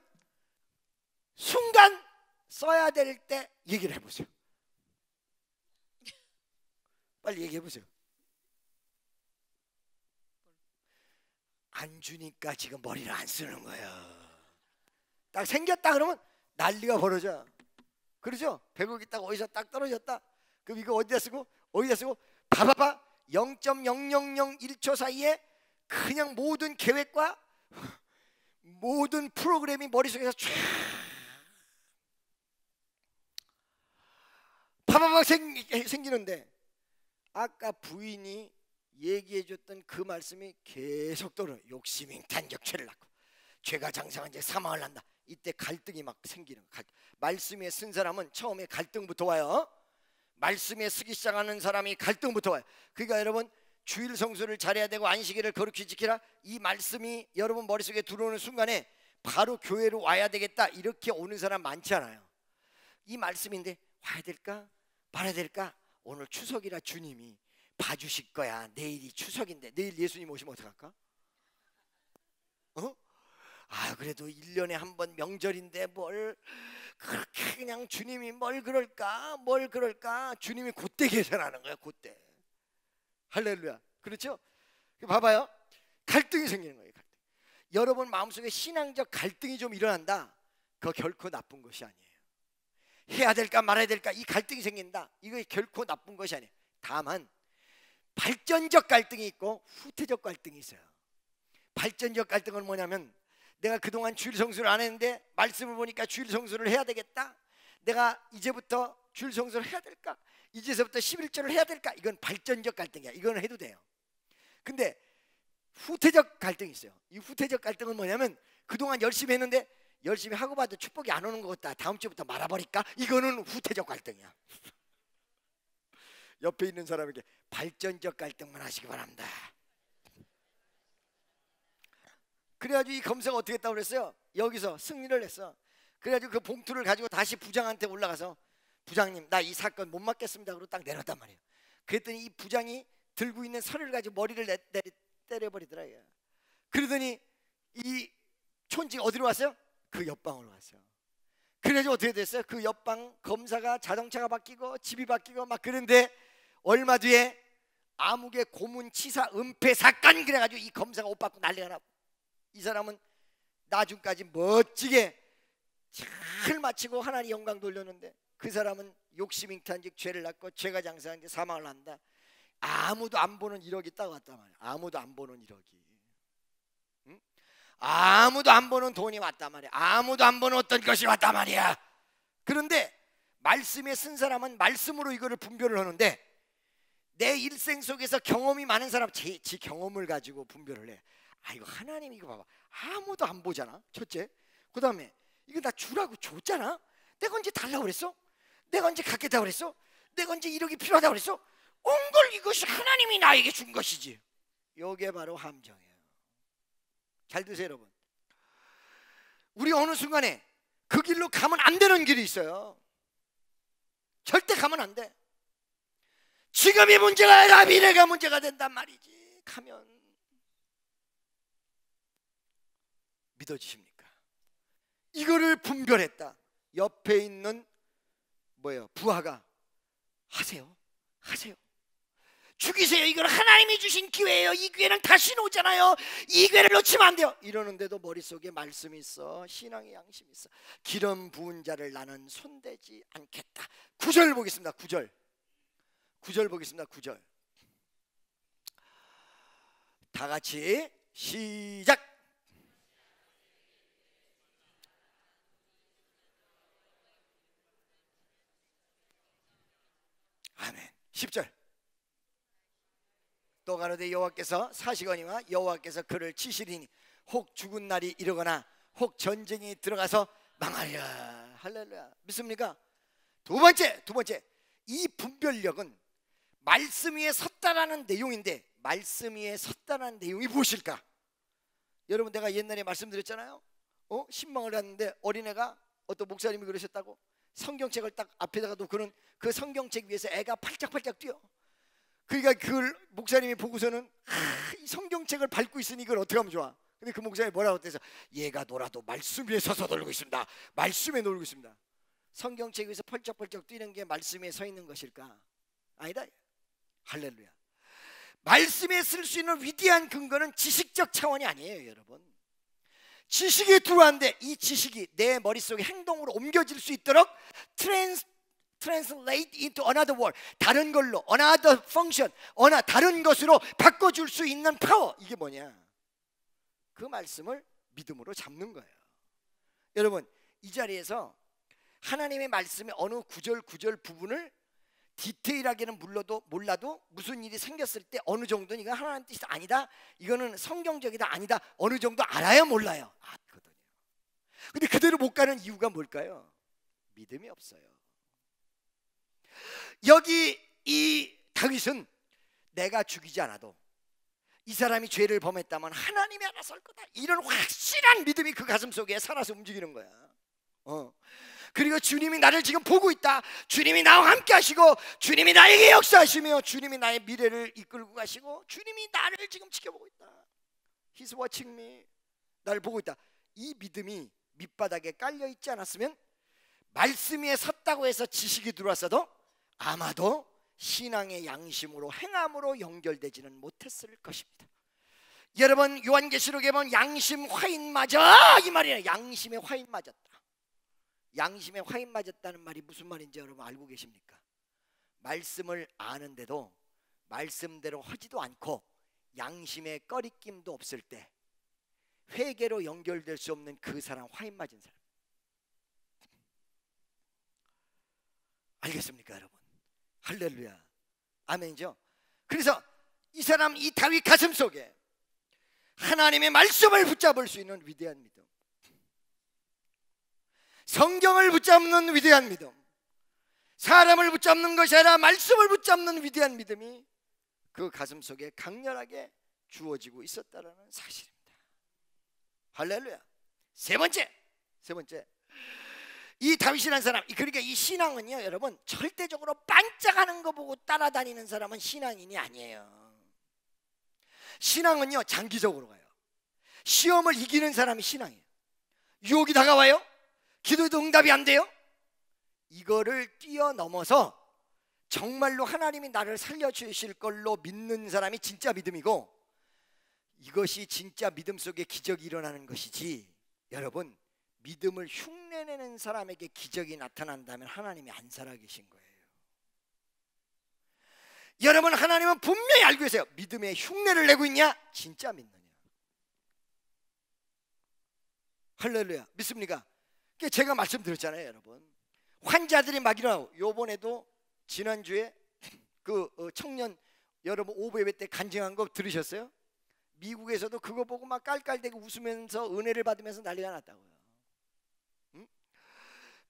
순간 써야 될 때 얘기를 해보세요. 빨리 얘기해보세요. 안 주니까 지금 머리를 안 쓰는 거예요. 딱 생겼다 그러면 난리가 벌어져. 그러죠? 100억이 딱 어디서 딱 떨어졌다. 그럼 이거 어디다 쓰고 어디다 쓰고 봐봐봐. 0.0001초 사이에 그냥 모든 계획과 모든 프로그램이 머릿속에서 쫙 파바박 생기는데 아까 부인이 얘기해줬던 그 말씀이 계속 떠오르는, 욕심이 탄격죄를 낳고 죄가 장성한 지 사망을 한다. 이때 갈등이 막 생기는 거야. 말씀에 쓴 사람은 처음에 갈등부터 와요. 말씀에 쓰기 시작하는 사람이 갈등부터 와요. 그러니까 여러분 주일 성수를 잘해야 되고 안식일을 거룩히 지키라, 이 말씀이 여러분 머릿속에 들어오는 순간에 바로 교회로 와야 되겠다 이렇게 오는 사람 많지 않아요. 이 말씀인데 와야 될까 말아야 될까? 오늘 추석이라 주님이 봐주실 거야. 내일이 추석인데 내일 예수님 오시면 어떡할까? 그래도 1년에 한 번 명절인데 뭘 그렇게 그냥 주님이 뭘 그럴까 주님이 그때 계산하는 거야. 그때. 할렐루야. 그렇죠? 봐봐요. 갈등이 생기는 거예요. 갈등. 여러분 마음속에 신앙적 갈등이 좀 일어난다, 그거 결코 나쁜 것이 아니에요. 해야 될까 말아야 될까 이 갈등이 생긴다, 이거 결코 나쁜 것이 아니에요. 다만 발전적 갈등이 있고 후퇴적 갈등이 있어요. 발전적 갈등은 뭐냐면, 내가 그동안 주일 성수를 안 했는데 말씀을 보니까 주일 성수를 해야 되겠다, 내가 이제부터 주일 성수를 해야 될까, 이제서부터 11조를 해야 될까, 이건 발전적 갈등이야. 이건 해도 돼요. 근데 후퇴적 갈등이 있어요. 이 후퇴적 갈등은 뭐냐면, 그동안 열심히 했는데 열심히 하고 봐도 축복이 안 오는 것 같다, 다음 주부터 말아버릴까, 이거는 후퇴적 갈등이야. 옆에 있는 사람에게 발전적 갈등만 하시기 바랍니다. 그래가지고 이 검사가 어떻게 했다고 그랬어요? 여기서 승리를 했어. 그래가지고 그 봉투를 가지고 다시 부장한테 올라가서, 부장님 나 이 사건 못 맡겠습니다 그러고 딱 내렸단 말이에요. 그랬더니 이 부장이 들고 있는 서류를 가지고 머리를 때려버리더라. 그러더니 이 촌지가 어디로 왔어요? 그 옆방으로 왔어요. 그래가지고 어떻게 됐어요? 그 옆방 검사가 자동차가 바뀌고 집이 바뀌고 막 그런데 얼마 뒤에 암흑의 고문치사 은폐 사건, 그래가지고 이 검사가 옷 받고 난리가 나고, 이 사람은 나중까지 멋지게 잘 마치고 하나님 영광 돌렸는데, 그 사람은 욕심이 탄즉 죄를 낳고 죄가 장사한 게 사망을 한다. 아무도 안 보는 1억이 딱 왔단 말이야. 아무도 안 보는 1억이, 응? 아무도 안 보는 돈이 왔단 말이야. 아무도 안 보는 어떤 것이 왔단 말이야. 그런데 말씀에 쓴 사람은 말씀으로 이거를 분별을 하는데, 내 일생 속에서 경험이 많은 사람 지 경험을 가지고 분별을 해. 이거 하나님 이거 봐봐, 아무도 안 보잖아, 첫째. 그 다음에 이거 나 주라고 줬잖아. 내가 언제 달라고 그랬어? 내가 언제 갖겠다고 그랬어? 내가 언제 1억이 필요하다고 그랬어? 온 걸 이것이 하나님이 나에게 준 것이지. 이게 바로 함정이에요. 잘 드세요 여러분. 우리 어느 순간에 그 길로 가면 안 되는 길이 있어요. 절대 가면 안 돼. 지금이 문제가 아니라 미래가 문제가 된단 말이지. 가면 믿어지십니까? 이거를 분별했다. 옆에 있는 부하가 하세요. 죽이세요. 이걸 하나님이 주신 기회예요. 이 기회는 다시 오잖아요. 이 기회를 놓치면 안 돼요. 이러는데도 머릿속에 말씀이 있어. 신앙의 양심이 있어. 기름 부은 자를 나는 손대지 않겠다. 9절 보겠습니다. 9절 보겠습니다. 9절. 다 같이 시작. 아멘. 10절. 또 가로되 여호와께서 사시거니와 여호와께서 그를 치시리니 혹 죽은 날이 이르거나 혹 전쟁이 들어가서 망하리라. 할렐루야. 믿습니까? 두 번째, 이 분별력은 말씀 위에 섰다라는 내용인데, 말씀 위에 섰다라는 내용이 무엇일까? 여러분, 내가 옛날에 말씀드렸잖아요. 신방을 갔는데 어린애가, 어떤 목사님이 그러셨다고, 성경책을 딱 앞에다가 놓고는 그 성경책 위에서 애가 팔짝팔짝 뛰어. 그러니까 그걸 목사님이 보고서는 이 성경책을 밟고 있으니 이걸 어떻게 하면 좋아? 근데 그 목사님이 뭐라고 했대서, 얘가 놀아도 말씀 위에 서서 놀고 있습니다. 말씀에 놀고 있습니다. 성경책 위에서 펄쩍펄쩍 뛰는 게 말씀 위에 서 있는 것일까? 아니다. 할렐루야. 말씀에 쓸 수 있는 위대한 근거는 지식적 차원이 아니에요, 여러분. 지식이 들어왔는데 이 지식이 내 머릿속에 행동으로 옮겨질 수 있도록 translate into another word, 다른 걸로, another function, 다른 것으로 바꿔줄 수 있는 파워. 이게 뭐냐? 그 말씀을 믿음으로 잡는 거예요. 여러분, 이 자리에서 하나님의 말씀의 어느 구절 부분을 디테일하게는 몰라도 무슨 일이 생겼을 때 어느 정도는 이건 하나님 뜻이 아니다, 이거는 성경적이다, 아니다, 어느 정도 알아야 몰라요. 알거든요. 근데 그대로 못 가는 이유가 뭘까요? 믿음이 없어요. 여기 이 다윗은 내가 죽이지 않아도 이 사람이 죄를 범했다면 하나님이 알아서 할 거다, 이런 확실한 믿음이 그 가슴 속에 살아서 움직이는 거야. 그리고 주님이 나를 지금 보고 있다, 주님이 나와 함께 하시고, 주님이 나에게 역사하시며, 주님이 나의 미래를 이끌고 가시고, 주님이 나를 지금 지켜보고 있다. He's watching me. 나를 보고 있다. 이 믿음이 밑바닥에 깔려 있지 않았으면 말씀 위에 섰다고 해서 지식이 들어왔어도 아마도 신앙의 양심으로, 행함으로 연결되지는 못했을 것입니다. 여러분, 요한계시록에 보면 양심 화인 맞아, 이 말이에요. 양심에 화인 맞았다. 양심에 화인 맞았다는 말이 무슨 말인지 여러분 알고 계십니까? 말씀을 아는데도 말씀대로 하지도 않고 양심에 꺼리낌도 없을 때 회개로 연결될 수 없는 그 사람, 화인 맞은 사람. 알겠습니까, 여러분? 할렐루야. 아멘이죠? 그래서 이 사람, 이 다윗 가슴 속에 하나님의 말씀을 붙잡을 수 있는 위대한 믿음, 성경을 붙잡는 위대한 믿음, 사람을 붙잡는 것이 아니라 말씀을 붙잡는 위대한 믿음이 그 가슴 속에 강렬하게 주어지고 있었다는 사실입니다. 할렐루야. 세 번째, 이 다윗이라는 사람, 그러니까 이 신앙은요, 여러분, 절대적으로 반짝하는 거 보고 따라다니는 사람은 신앙인이 아니에요. 신앙은요, 장기적으로 가요. 시험을 이기는 사람이 신앙이에요. 유혹이 다가와요, 기도에도 응답이 안 돼요, 이거를 뛰어넘어서 정말로 하나님이 나를 살려주실 걸로 믿는 사람이 진짜 믿음이고, 이것이 진짜 믿음 속에 기적이 일어나는 것이지, 여러분, 믿음을 흉내내는 사람에게 기적이 나타난다면 하나님이 안 살아계신 거예요. 여러분, 하나님은 분명히 알고 계세요. 믿음의 흉내를 내고 있냐, 진짜 믿느냐. 할렐루야. 믿습니까? 제가 말씀드렸잖아요, 여러분. 환자들이 막 일어나고, 요번에도 지난주에 그 청년 여러분 오부예배 때 간증한 거 들으셨어요? 미국에서도 그거 보고 막 깔깔대고 웃으면서 은혜를 받으면서 난리가 났다고요.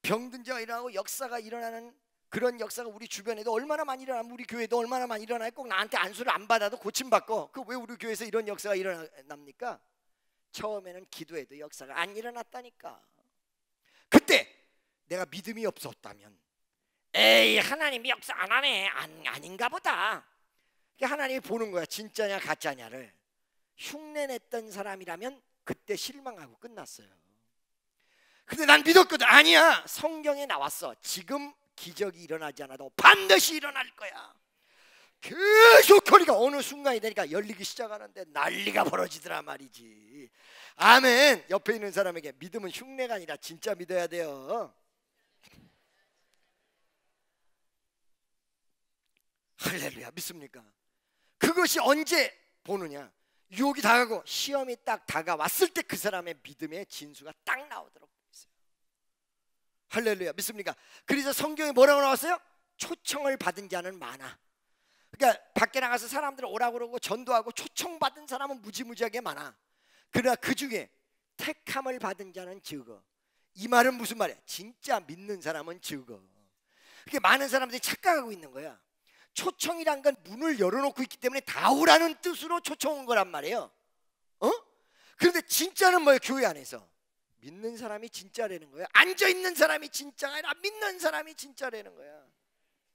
병든자가 일어나고 역사가 일어나는 그런 역사가 우리 주변에도 얼마나 많이 일어나고, 우리 교회도 얼마나 많이 일어나고, 꼭 나한테 안수를 안 받아도 고침받고, 그 왜 우리 교회에서 이런 역사가 일어납니까? 처음에는 기도해도 역사가 안 일어났다니까. 그때 내가 믿음이 없었다면, 에이, 하나님이 역사 안 하네, 아닌가 보다. 하나님이 보는 거야, 진짜냐 가짜냐를. 흉내냈던 사람이라면 그때 실망하고 끝났어요. 근데 난 믿었거든. 아니야, 성경에 나왔어. 지금 기적이 일어나지 않아도 반드시 일어날 거야. 계속 소리가 어느 순간이 되니까 열리기 시작하는데 난리가 벌어지더라 말이지. 아멘. 옆에 있는 사람에게 믿음은 흉내가 아니라 진짜 믿어야 돼요. 할렐루야. 믿습니까? 그것이 언제 보느냐, 유혹이 다가고 시험이 딱 다가왔을 때 그 사람의 믿음의 진수가 딱 나오도록 있어요. 할렐루야. 믿습니까? 그래서 성경에 뭐라고 나왔어요? 초청을 받은 자는 많아. 그러니까 밖에 나가서 사람들 오라고 그러고 전도하고 초청받은 사람은 무지무지하게 많아. 그러나 그 중에 택함을 받은 자는 적어. 이 말은 무슨 말이야? 진짜 믿는 사람은 적어. 그게 많은 사람들이 착각하고 있는 거야. 초청이란 건 문을 열어놓고 있기 때문에 다 오라는 뜻으로 초청 온 거란 말이에요. 그런데 진짜는 뭐예요? 교회 안에서 믿는 사람이 진짜라는 거야. 앉아있는 사람이 진짜가 아니라 믿는 사람이 진짜라는 거야.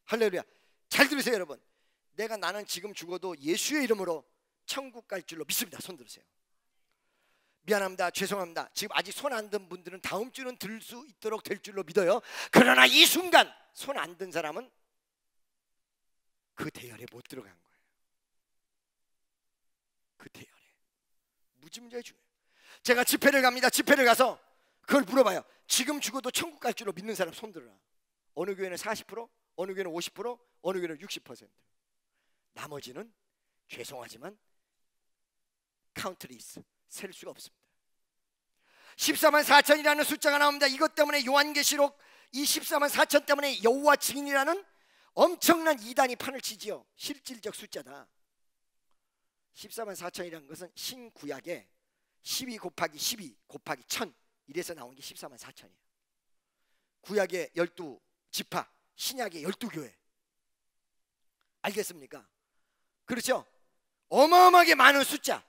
할렐루야. 잘 들으세요 여러분. 나는 지금 죽어도 예수의 이름으로 천국 갈 줄로 믿습니다. 손 들으세요. 미안합니다. 죄송합니다. 지금 아직 손 안 든 분들은 다음 주는 들 수 있도록 될 줄로 믿어요. 그러나 이 순간 손 안 든 사람은 그 대열에 못 들어간 거예요. 그 대열에. 무지무지하게 중요해요. 제가 집회를 갑니다. 집회를 가서 그걸 물어봐요. 지금 죽어도 천국 갈 줄로 믿는 사람 손 들어라. 어느 교회는 40%, 어느 교회는 50%, 어느 교회는 60%. 나머지는 죄송하지만 카운트리스 셀 수가 없습니다. 14만 4천이라는 숫자가 나옵니다. 이것 때문에 요한계시록 이 14만 4천 때문에 여호와 증인이라는 엄청난 이단이 판을 치지요. 실질적 숫자다. 14만 4천이라는 것은 신구약에 12 곱하기 12 곱하기 1000 이래서 나온 게 14만 4천이에요. 구약의 12지파, 신약의 12교회. 알겠습니까? 그렇죠? 어마어마하게 많은 숫자.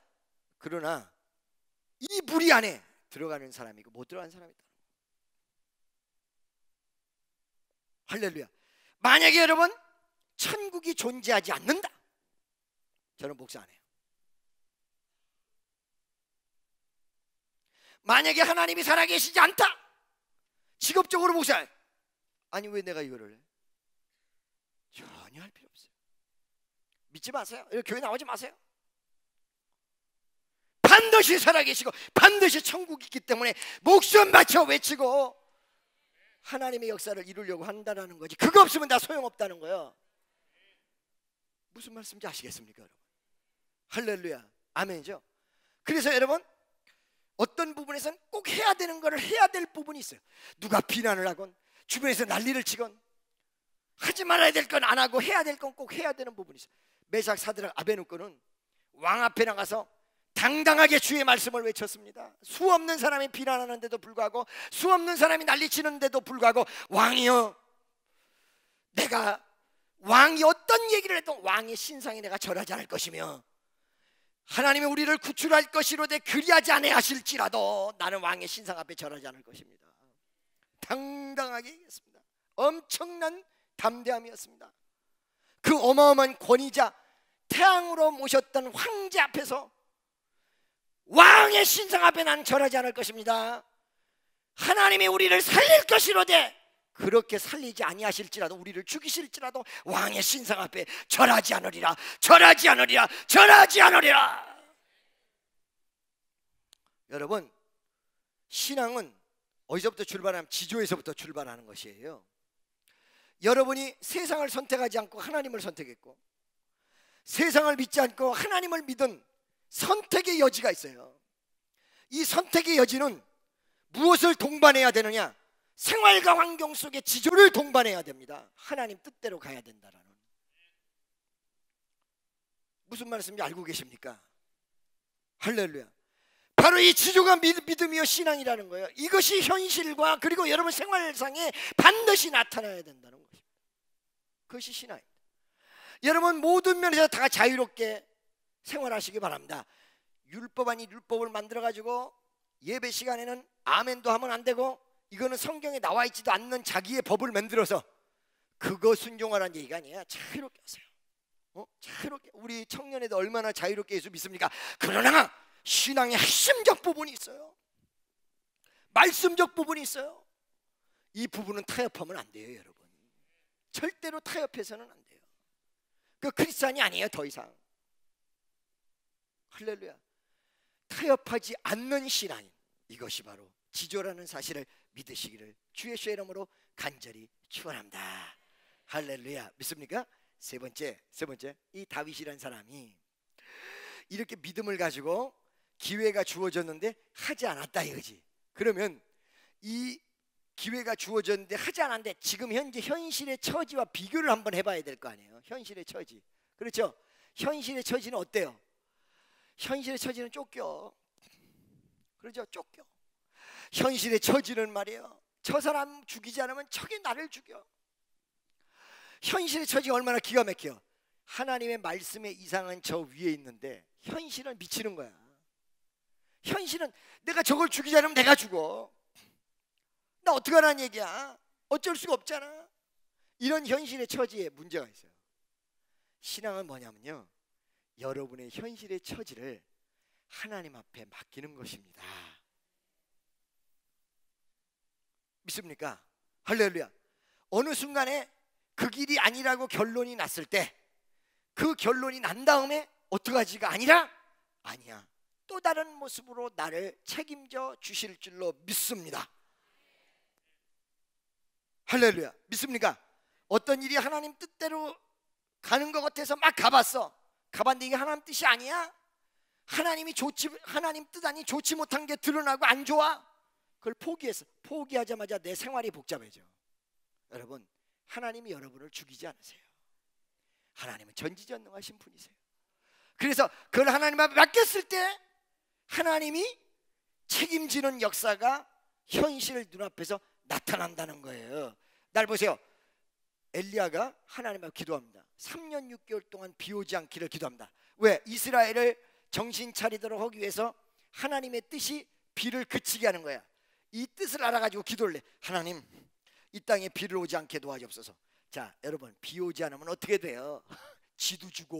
그러나 이 무리 안에 들어가는 사람이고 못 들어가는 사람이 있다. 할렐루야. 만약에 여러분 천국이 존재하지 않는다, 저는 목사 안 해요. 만약에 하나님이 살아계시지 않다, 직업적으로 목사해. 아니 왜 내가 이거를 해? 전혀 할 필요 없어요. 믿지 마세요. 교회 나오지 마세요. 반드시 살아계시고 반드시 천국이 있기 때문에 목숨 바쳐 외치고 하나님의 역사를 이루려고 한다는 거지. 그거 없으면 다 소용없다는 거예요. 무슨 말씀인지 아시겠습니까 여러분? 할렐루야. 아멘이죠. 그래서 여러분 어떤 부분에서는 꼭 해야 되는 거를 해야 될 부분이 있어요. 누가 비난을 하건 주변에서 난리를 치건 하지 말아야 될 건 안 하고 해야 될 건 꼭 해야 되는 부분이 있어요. 메삭 사드락 아베누고는 왕 앞에 나가서 당당하게 주의 말씀을 외쳤습니다. 수없는 사람이 비난하는데도 불구하고 수없는 사람이 난리치는데도 불구하고 왕이여, 내가 왕이 어떤 얘기를 해도 왕의 신상에 내가 절하지 않을 것이며 하나님이 우리를 구출할 것이로되 그리하지 아니하실지라도 나는 왕의 신상 앞에 절하지 않을 것입니다. 당당하게 얘기했습니다. 엄청난 담대함이었습니다. 그 어마어마한 권위자 태양으로 모셨던 황제 앞에서 왕의 신상 앞에 난 절하지 않을 것입니다. 하나님이 우리를 살릴 것이로되 그렇게 살리지 아니하실지라도 우리를 죽이실지라도 왕의 신상 앞에 절하지 않으리라, 절하지 않으리라, 절하지 않으리라. 여러분 신앙은 어디서부터 출발하면 지조에서부터 출발하는 것이에요. 여러분이 세상을 선택하지 않고 하나님을 선택했고 세상을 믿지 않고 하나님을 믿은 선택의 여지가 있어요. 이 선택의 여지는 무엇을 동반해야 되느냐? 생활과 환경 속에 지조를 동반해야 됩니다. 하나님 뜻대로 가야 된다라는. 무슨 말씀인지 알고 계십니까? 할렐루야. 바로 이 지조가 믿음이요 신앙이라는 거예요. 이것이 현실과 그리고 여러분 생활상에 반드시 나타나야 된다는 것입니다. 그것이 신앙입니다. 여러분 모든 면에서 다 자유롭게 생활하시기 바랍니다. 율법 아닌 율법을 만들어가지고 예배 시간에는 아멘도 하면 안 되고 이거는 성경에 나와 있지도 않는 자기의 법을 만들어서 그거 순종하라는 얘기가 아니에요. 자유롭게 하세요. 자유롭게. 우리 청년애들 얼마나 자유롭게 예수 믿습니까? 그러나 신앙의 핵심적 부분이 있어요. 말씀적 부분이 있어요. 이 부분은 타협하면 안 돼요 여러분. 절대로 타협해서는 안 돼요. 그 크리스찬이 아니에요 더 이상. 할렐루야. 타협하지 않는 신앙, 이것이 바로 지조라는 사실을 믿으시기를 주 예수의 이름으로 간절히 축원합니다. 할렐루야. 믿습니까? 세 번째 이 다윗이라는 사람이 이렇게 믿음을 가지고 기회가 주어졌는데 하지 않았다 이거지. 그러면 이 기회가 주어졌는데 하지 않았는데 지금 현재 현실의 처지와 비교를 한번 해봐야 될 거 아니에요. 현실의 처지. 그렇죠? 현실에 처지는 어때요? 현실에 처지는 쫓겨. 그렇죠? 쫓겨. 현실에 처지는 말이에요, 저 사람 죽이지 않으면 저게 나를 죽여. 현실의 처지가 얼마나 기가 막혀. 하나님의 말씀의 이상은 저 위에 있는데 현실은 미치는 거야. 현실은 내가 저걸 죽이지 않으면 내가 죽어. 나 어떡하라는 얘기야. 어쩔 수가 없잖아. 이런 현실의 처지에 문제가 있어요. 신앙은 뭐냐면요, 여러분의 현실의 처지를 하나님 앞에 맡기는 것입니다. 믿습니까? 할렐루야. 어느 순간에 그 길이 아니라고 결론이 났을 때, 그 결론이 난 다음에 어떡하지가 아니라, 아니야, 또 다른 모습으로 나를 책임져 주실 줄로 믿습니다. 할렐루야. 믿습니까? 어떤 일이 하나님 뜻대로 가는 것 같아서 막 가봤어. 가봤는데 이게 하나님 뜻이 아니야. 하나님 뜻 아니 좋지 못한 게 드러나고 안 좋아. 그걸 포기했어. 포기하자마자 내 생활이 복잡해져. 여러분, 하나님이 여러분을 죽이지 않으세요. 하나님은 전지전능하신 분이세요. 그래서 그걸 하나님 앞에 맡겼을 때 하나님이 책임지는 역사가 현실 눈앞에서 나타난다는 거예요. 날 보세요. 엘리야가 하나님 앞에 기도합니다. 3년 6개월 동안 비 오지 않기를 기도합니다. 왜? 이스라엘을 정신 차리도록 하기 위해서 하나님의 뜻이 비를 그치게 하는 거야. 이 뜻을 알아가지고 기도를 해. 하나님, 이 땅에 비를 오지 않게 도와주옵소서. 자, 여러분, 비 오지 않으면 어떻게 돼요? 지도 죽어.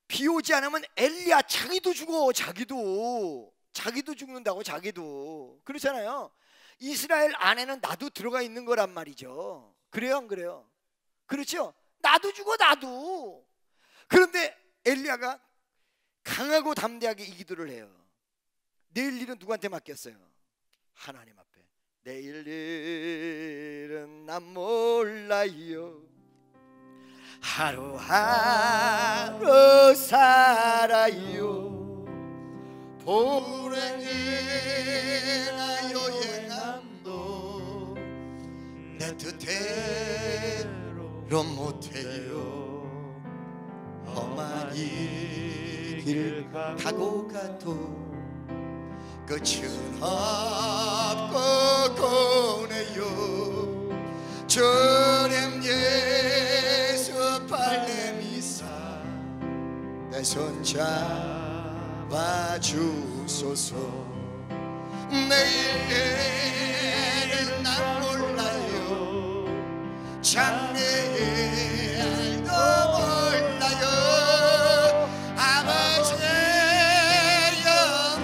비 오지 않으면 엘리야 자기도 죽어. 자기도 죽는다고. 자기도. 그렇잖아요. 이스라엘 안에는 나도 들어가 있는 거란 말이죠. 그래요, 안 그래요? 그렇죠? 나도 죽어, 나도. 그런데 엘리야가 강하고 담대하게 이 기도를 해요. 내일 일은 누구한테 맡겼어요? 하나님 앞에. 내일 일은 난 몰라요. 하루하루 살아요. 불행이나 여행함도 내 뜻대로 못해요. 험한 이 길 가고 가도 끝은 없고 고네요. 주님 예수 발레미사 내 손 잡아주소서. 내일은 난 몰라요. 장래일도 몰라요. 아버지여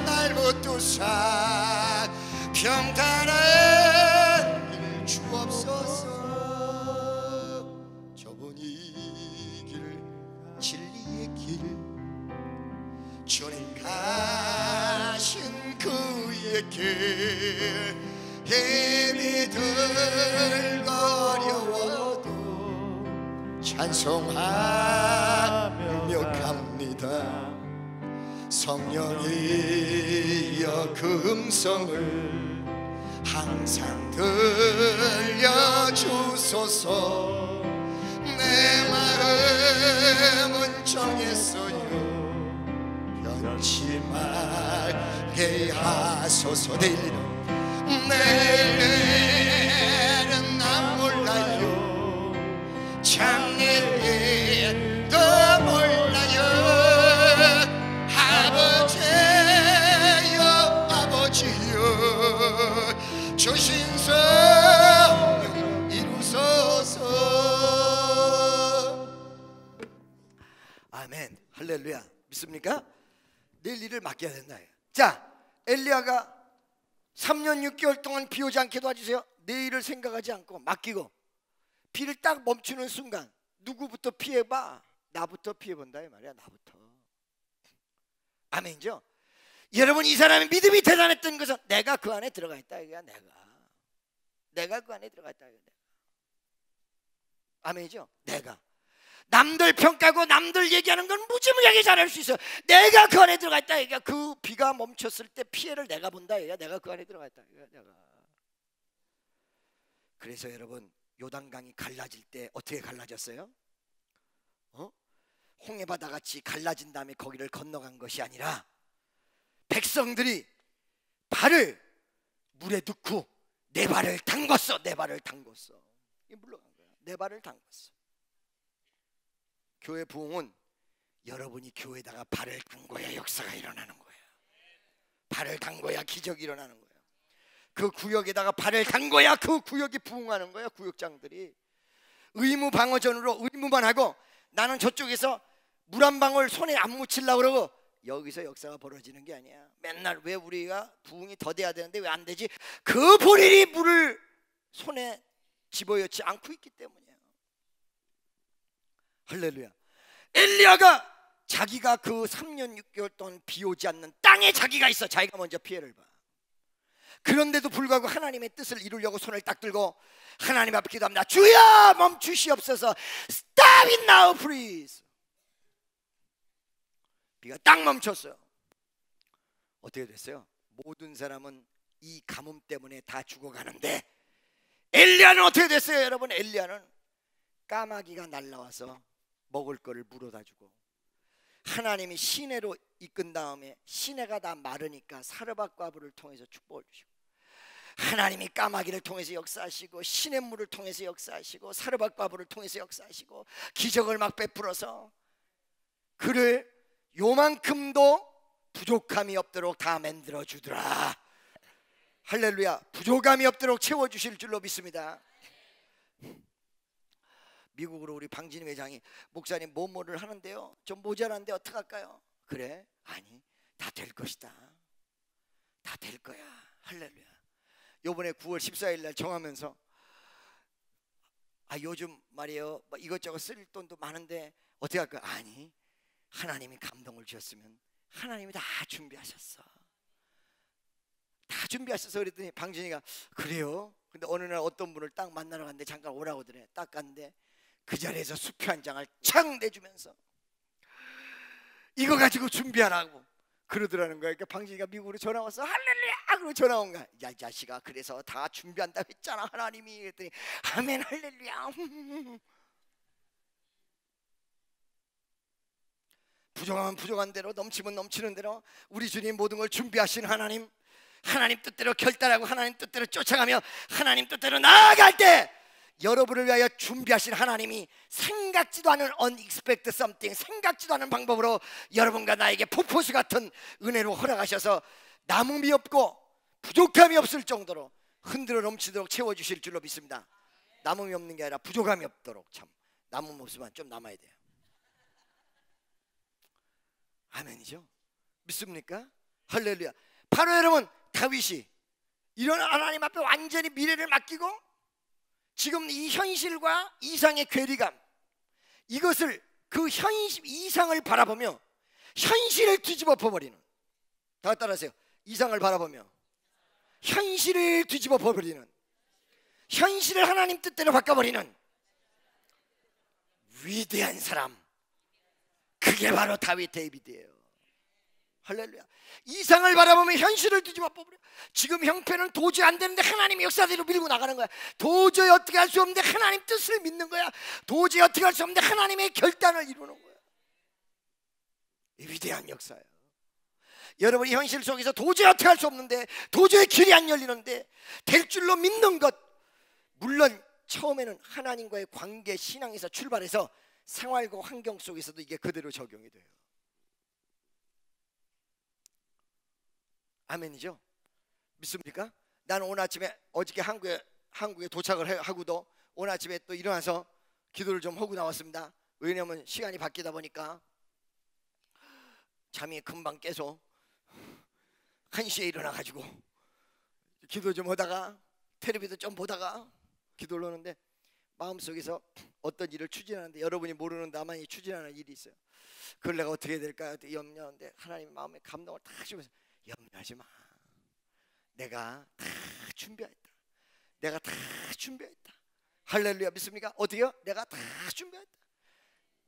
날 붙드사 평탄한 길 주옵소서. 저분이 길 진리의 길 주님 가신 그의 길 힘이 들고 어려워도 찬송하며 갑니다. 성령이여 그 음성을 항상 들려주소서. 내 마음은 정했어요. 변치 말게 하소서. 내일은 난 몰라요. 장래도 몰라요. 아버지여 주신 성령 이루소서. 아멘. 할렐루야. 믿습니까? 내일 일을 맡겨야 된다. 자, 엘리야가 3년 6개월 동안 비 오지 않게 도와주세요. 내일을 생각하지 않고 맡기고 비를 딱 멈추는 순간 누구부터 피해봐? 나부터 피해본다 이 말이야. 나부터. 아멘이죠? 여러분, 이 사람의 믿음이 대단했던 것은 내가 그 안에 들어가 있다 이거야. 내가 그 안에 들어가 있다 이거야. 아멘이죠? 내가. 남들 평가하고 남들 얘기하는 건 무지무지하게 잘할 수 있어. 내가 그 안에 들어가 있다 이거야. 그 비가 멈췄을 때 피해를 내가 본다 이거야. 내가 그 안에 들어가 있다 이거야. 내가. 그래서 여러분, 요단강이 갈라질 때 어떻게 갈라졌어요? 홍해바다 같이 갈라진 다음에 거기를 건너간 것이 아니라 백성들이 발을 물에 넣고 내 발을 담궜어. 내 발을 담궜어. 이게 물러간 거야. 내 발을 담궜어. 교회 부흥은 여러분이 교회에다가 발을 담궈야 역사가 일어나는 거예요. 발을 담궈야 기적이 일어나는 거예요. 그 구역에다가 발을 담궈야 그 구역이 부흥하는 거예요. 구역장들이 의무 방어전으로 의무만 하고 나는 저쪽에서 물 한 방울 손에 안 묻히려고 그러고 여기서 역사가 벌어지는 게 아니야. 맨날 왜 우리가 부흥이 더 돼야 되는데 왜 안 되지? 그 본인이 물을 손에 집어넣지 않고 있기 때문이야. 할렐루야. 엘리야가 자기가 그 3년 6개월 동안 비 오지 않는 땅에 자기가 있어. 자기가 먼저 피해를 봐. 그런데도 불구하고 하나님의 뜻을 이루려고 손을 딱 들고 하나님 앞에 기도합니다. 주여 멈추시옵소서. Stop it now please. 비가 딱 멈췄어요. 어떻게 됐어요? 모든 사람은 이 가뭄 때문에 다 죽어가는데 엘리야는 어떻게 됐어요? 여러분, 엘리야는 까마귀가 날라와서 먹을 거를 물어다 주고 하나님이 시내로 이끈 다음에 시내가 다 마르니까 사르밧과부를 통해서 축복을 주시고 하나님이 까마귀를 통해서 역사하시고 시냇물을 통해서 역사하시고 사르밧과부를 통해서 역사하시고 기적을 막 베풀어서 그를 요만큼도 부족함이 없도록 다 만들어 주더라. 할렐루야. 부족함이 없도록 채워주실 줄로 믿습니다. 미국으로 우리 방진희 회장이 목사님 뭐뭐를 하는데요 좀 모자란데 어떡할까요? 그래? 아니 다 될 것이다. 다 될 거야. 할렐루야. 요번에 9월 14일 날 정하면서 요즘 말이에요 이것저것 쓸 돈도 많은데 어떻게 할까요? 아니 하나님이 감동을 주셨으면 하나님이 다 준비하셨어. 다 준비하셔서 그랬더니 방진이가 그래요? 근데 어느 날 어떤 분을 딱 만나러 갔는데 잠깐 오라고 그래. 딱 갔는데 그 자리에서 수표 한 장을 착 내주면서 이거 가지고 준비하라고 그러더라는 거야. 그러니까 방진이가 미국으로 전화 와서 할렐루야 그러고 전화 온 거야. 야 이 자식아 그래서 다 준비한다고 했잖아 하나님이. 그랬더니 아멘 할렐루야. 부족하면 부족한 대로 넘치면 넘치는 대로 우리 주님 모든 걸 준비하신 하나님, 하나님 뜻대로 결단하고 하나님 뜻대로 쫓아가며 하나님 뜻대로 나아갈 때 여러분을 위하여 준비하신 하나님이 생각지도 않은 unexpected something, 생각지도 않은 방법으로 여러분과 나에게 폭포수 같은 은혜로 허락하셔서 남음이 없고 부족함이 없을 정도로 흔들어 넘치도록 채워주실 줄로 믿습니다. 남음이 없는 게 아니라 부족함이 없도록. 참 남음 없으면 좀 남아야 돼요. 아멘이죠? 믿습니까? 할렐루야. 바로 여러분 다윗이 이런 하나님 앞에 완전히 미래를 맡기고 지금 이 현실과 이상의 괴리감, 이것을 그 현실 이상을 바라보며 현실을 뒤집어 버리는, 다 따라하세요. 이상을 바라보며 현실을 뒤집어 버리는, 현실을 하나님 뜻대로 바꿔버리는 위대한 사람, 그게 바로 데이비드예요. 할렐루야. 이상을 바라보면 현실을 뒤집어 버려. 지금 형편은 도저히 안 되는데 하나님의 역사대로 밀고 나가는 거야. 도저히 어떻게 할 수 없는데 하나님 뜻을 믿는 거야. 도저히 어떻게 할 수 없는데 하나님의 결단을 이루는 거야. 이 위대한 역사예요. 여러분이 현실 속에서 도저히 어떻게 할 수 없는데, 도저히 길이 안 열리는데 될 줄로 믿는 것, 물론 처음에는 하나님과의 관계, 신앙에서 출발해서 생활과 환경 속에서도 이게 그대로 적용이 돼요. 아멘이죠? 믿습니까? 나는 오늘 아침에 어저께 한국에 도착을 하고도 오늘 아침에 또 일어나서 기도를 좀 하고 나왔습니다. 왜냐하면 시간이 바뀌다 보니까 잠이 금방 깨서 1시에 일어나가지고 기도 좀 하다가 텔레비도 좀 보다가 기도를 하는데 마음속에서 어떤 일을 추진하는데 여러분이 모르는 나만이 추진하는 일이 있어요. 그걸 내가 어떻게 해야 될까 염려하는데 하나님 마음에 감동을 다 주면서 염려하지 마. 내가 다 준비했다. 내가 다 준비했다. 할렐루야. 믿습니까? 어디요? 내가 다 준비했다.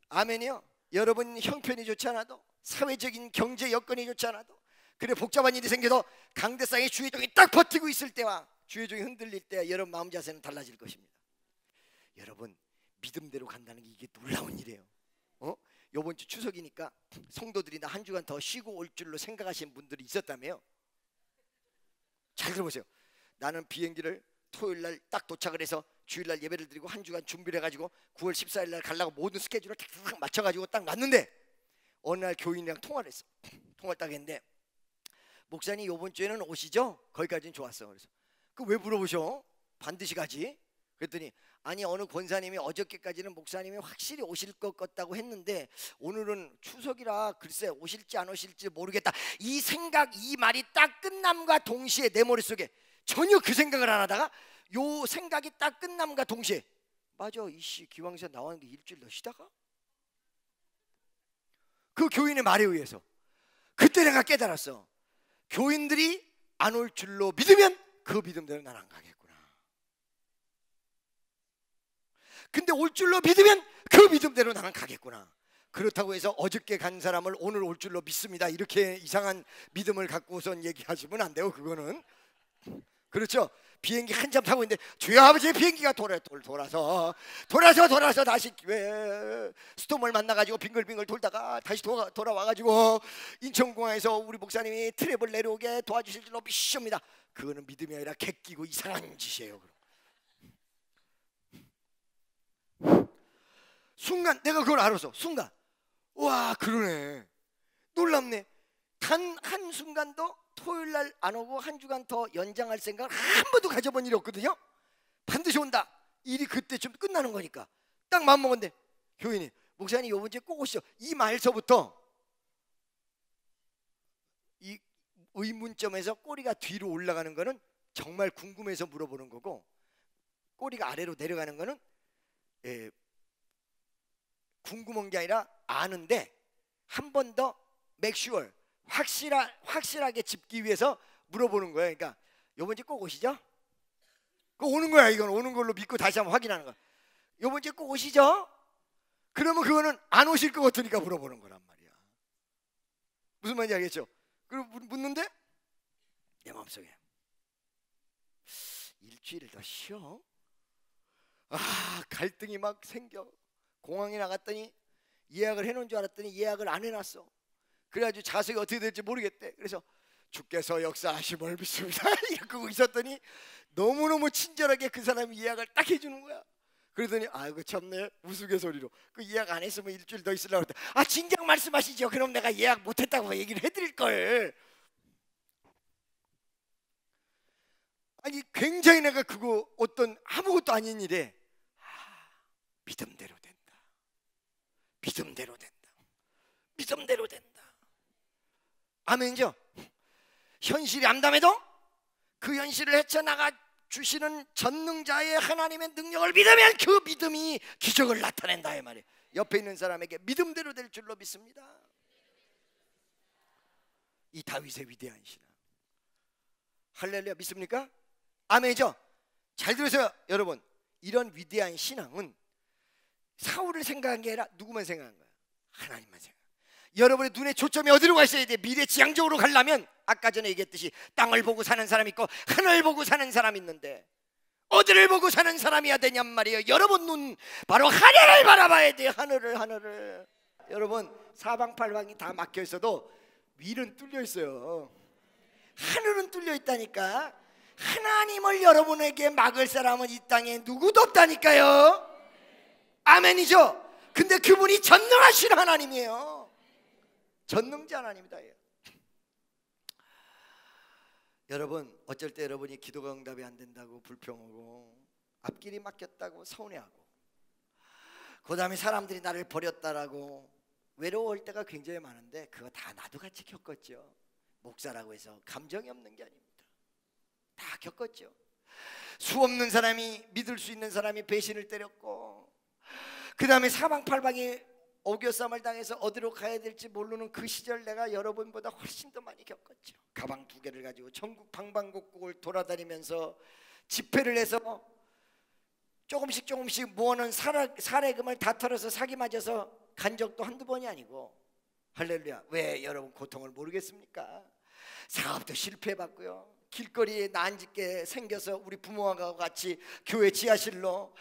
아멘이요. 여러분 형편이 좋지 않아도, 사회적인 경제 여건이 좋지 않아도, 그래 복잡한 일이 생겨도 강대상의 주의종이 딱 버티고 있을 때와 주의종이 흔들릴 때 여러분 마음 자세는 달라질 것입니다. 여러분, 믿음대로 간다는 게 이게 놀라운 일이에요. 요번 주 추석이니까 성도들이 나 한 주간 더 쉬고 올 줄로 생각하시는 분들이 있었다며요. 잘 들어보세요. 나는 비행기를 토요일 날 딱 도착을 해서 주일 날 예배를 드리고 한 주간 준비를 해가지고 9월 14일 날 가려고 모든 스케줄을 딱 맞춰가지고 딱 놨는데 어느 날 교인이랑 통화를 했어. 통화를 딱 했는데 목사님 요번 주에는 오시죠? 거기까지는 좋았어. 그래서 그 왜 물어보셔? 반드시 가지. 그랬더니 아니 어느 권사님이 어저께까지는 목사님이 확실히 오실 것 같다고 했는데 오늘은 추석이라 글쎄 오실지 안 오실지 모르겠다. 이 생각, 이 말이 딱 끝남과 동시에 내 머릿속에 전혀 그 생각을 안 하다가 요 생각이 딱 끝남과 동시에 맞아, 이씨 기왕사 나왔는 게 일주일 더 쉬다가 그 교인의 말에 의해서 그때 내가 깨달았어. 교인들이 안 올 줄로 믿으면 그 믿음대로 난 안 가겠구나. 근데 올 줄로 믿으면 그 믿음대로 나는 가겠구나. 그렇다고 해서 어저께 간 사람을 오늘 올 줄로 믿습니다, 이렇게 이상한 믿음을 갖고선 얘기하시면 안 돼요. 그거는 그렇죠. 비행기 한참 타고 있는데 주여 아버지 비행기가 돌아서 다시 스톰을 만나가지고 빙글빙글 돌다가 다시 돌아와가지고 인천공항에서 우리 목사님이 트랩을 내려오게 도와주실 줄로 믿습니다. 그거는 믿음이 아니라 객기고 이상한 짓이에요. 순간 내가 그걸 알았어. 순간 와 그러네, 놀랍네. 단 한순간도 토요일 날 안 오고 한 주간 더 연장할 생각을 한 번도 가져본 일이 없거든요. 반드시 온다. 일이 그때쯤 끝나는 거니까 딱 마음먹었는데 교인이 목사님 요번 주에 꼭 오시죠. 이 말서부터 이 의문점에서 꼬리가 뒤로 올라가는 거는 정말 궁금해서 물어보는 거고, 꼬리가 아래로 내려가는 거는 궁금한 게 아니라 아는데 한 번 더 make sure, 확실하게 짚기 위해서 물어보는 거예요. 그러니까 요번 주에 꼭 오시죠? 그 오는 거야. 이건 오는 걸로 믿고 다시 한번 확인하는 거야. 요번 주에 꼭 오시죠? 그러면 그거는 안 오실 것 같으니까 물어보는 거란 말이야. 무슨 말인지 알겠죠? 그리고 묻는데 내 마음속에 일주일을 더 쉬어? 갈등이 막 생겨. 공항에 나갔더니 예약을 해놓은 줄 알았더니 예약을 안 해놨어. 그래가지고 자세가 어떻게 될지 모르겠대. 그래서 주께서 역사하심을 믿습니다 이러고 있었더니 너무너무 친절하게 그 사람이 예약을 딱 해주는 거야. 그러더니 아이고 참네, 우스갯소리로 그 예약 안 했으면 일주일 더 있으려고 그랬다. 진작 말씀하시죠. 그럼 내가 예약 못했다고 얘기를 해드릴걸. 아니 굉장히 내가 그거 어떤 아무것도 아닌 일에 믿음대로 된다, 믿음대로 된다, 믿음대로 된다. 아멘이죠? 현실이 암담해도 그 현실을 헤쳐나가 주시는 전능자의 하나님의 능력을 믿으면 그 믿음이 기적을 나타낸다 이 말이에요. 옆에 있는 사람에게 믿음대로 될 줄로 믿습니다. 이 다윗의 위대한 신앙, 할렐루야, 믿습니까? 아멘이죠? 잘 들으세요 여러분. 이런 위대한 신앙은 사울을 생각한 게 아니라 누구만 생각한 거야? 하나님만 생각. 여러분의 눈에 초점이 어디로 가 있어야 돼? 미래 지향적으로 가려면 아까 전에 얘기했듯이 땅을 보고 사는 사람 있고 하늘 보고 사는 사람 있는데 어디를 보고 사는 사람이야 되냔 말이에요. 여러분 눈 바로 하늘을 바라봐야 돼요. 하늘을. 여러분 사방팔방이 다 막혀 있어도 위는 뚫려 있어요. 하늘은 뚫려 있다니까. 하나님을 여러분에게 막을 사람은 이 땅에 누구도 없다니까요. 아멘이죠? 근데 그분이 전능하신 하나님이에요. 전능자 하나님이다. 여러분 어쩔 때 여러분이 기도가 응답이 안 된다고 불평하고 앞길이 막혔다고 서운해하고 그 다음에 사람들이 나를 버렸다라고 외로울 때가 굉장히 많은데 그거 다 나도 같이 겪었죠. 목사라고 해서 감정이 없는 게 아닙니다. 다 겪었죠. 수 없는 사람이, 믿을 수 있는 사람이 배신을 때렸고 그 다음에 사방팔방이 오교쌈을 당해서 어디로 가야 될지 모르는 그 시절 내가 여러분보다 훨씬 더 많이 겪었죠. 가방 2개를 가지고 전국 방방곡곡을 돌아다니면서 집회를 해서 조금씩 모아놓은 사례금을 다 털어서 사기 맞아서 간 적도 한두 번이 아니고, 할렐루야. 왜 여러분 고통을 모르겠습니까? 사업도 실패해봤고요. 길거리에 난집게 생겨서 우리 부모와 같이 교회 지하실로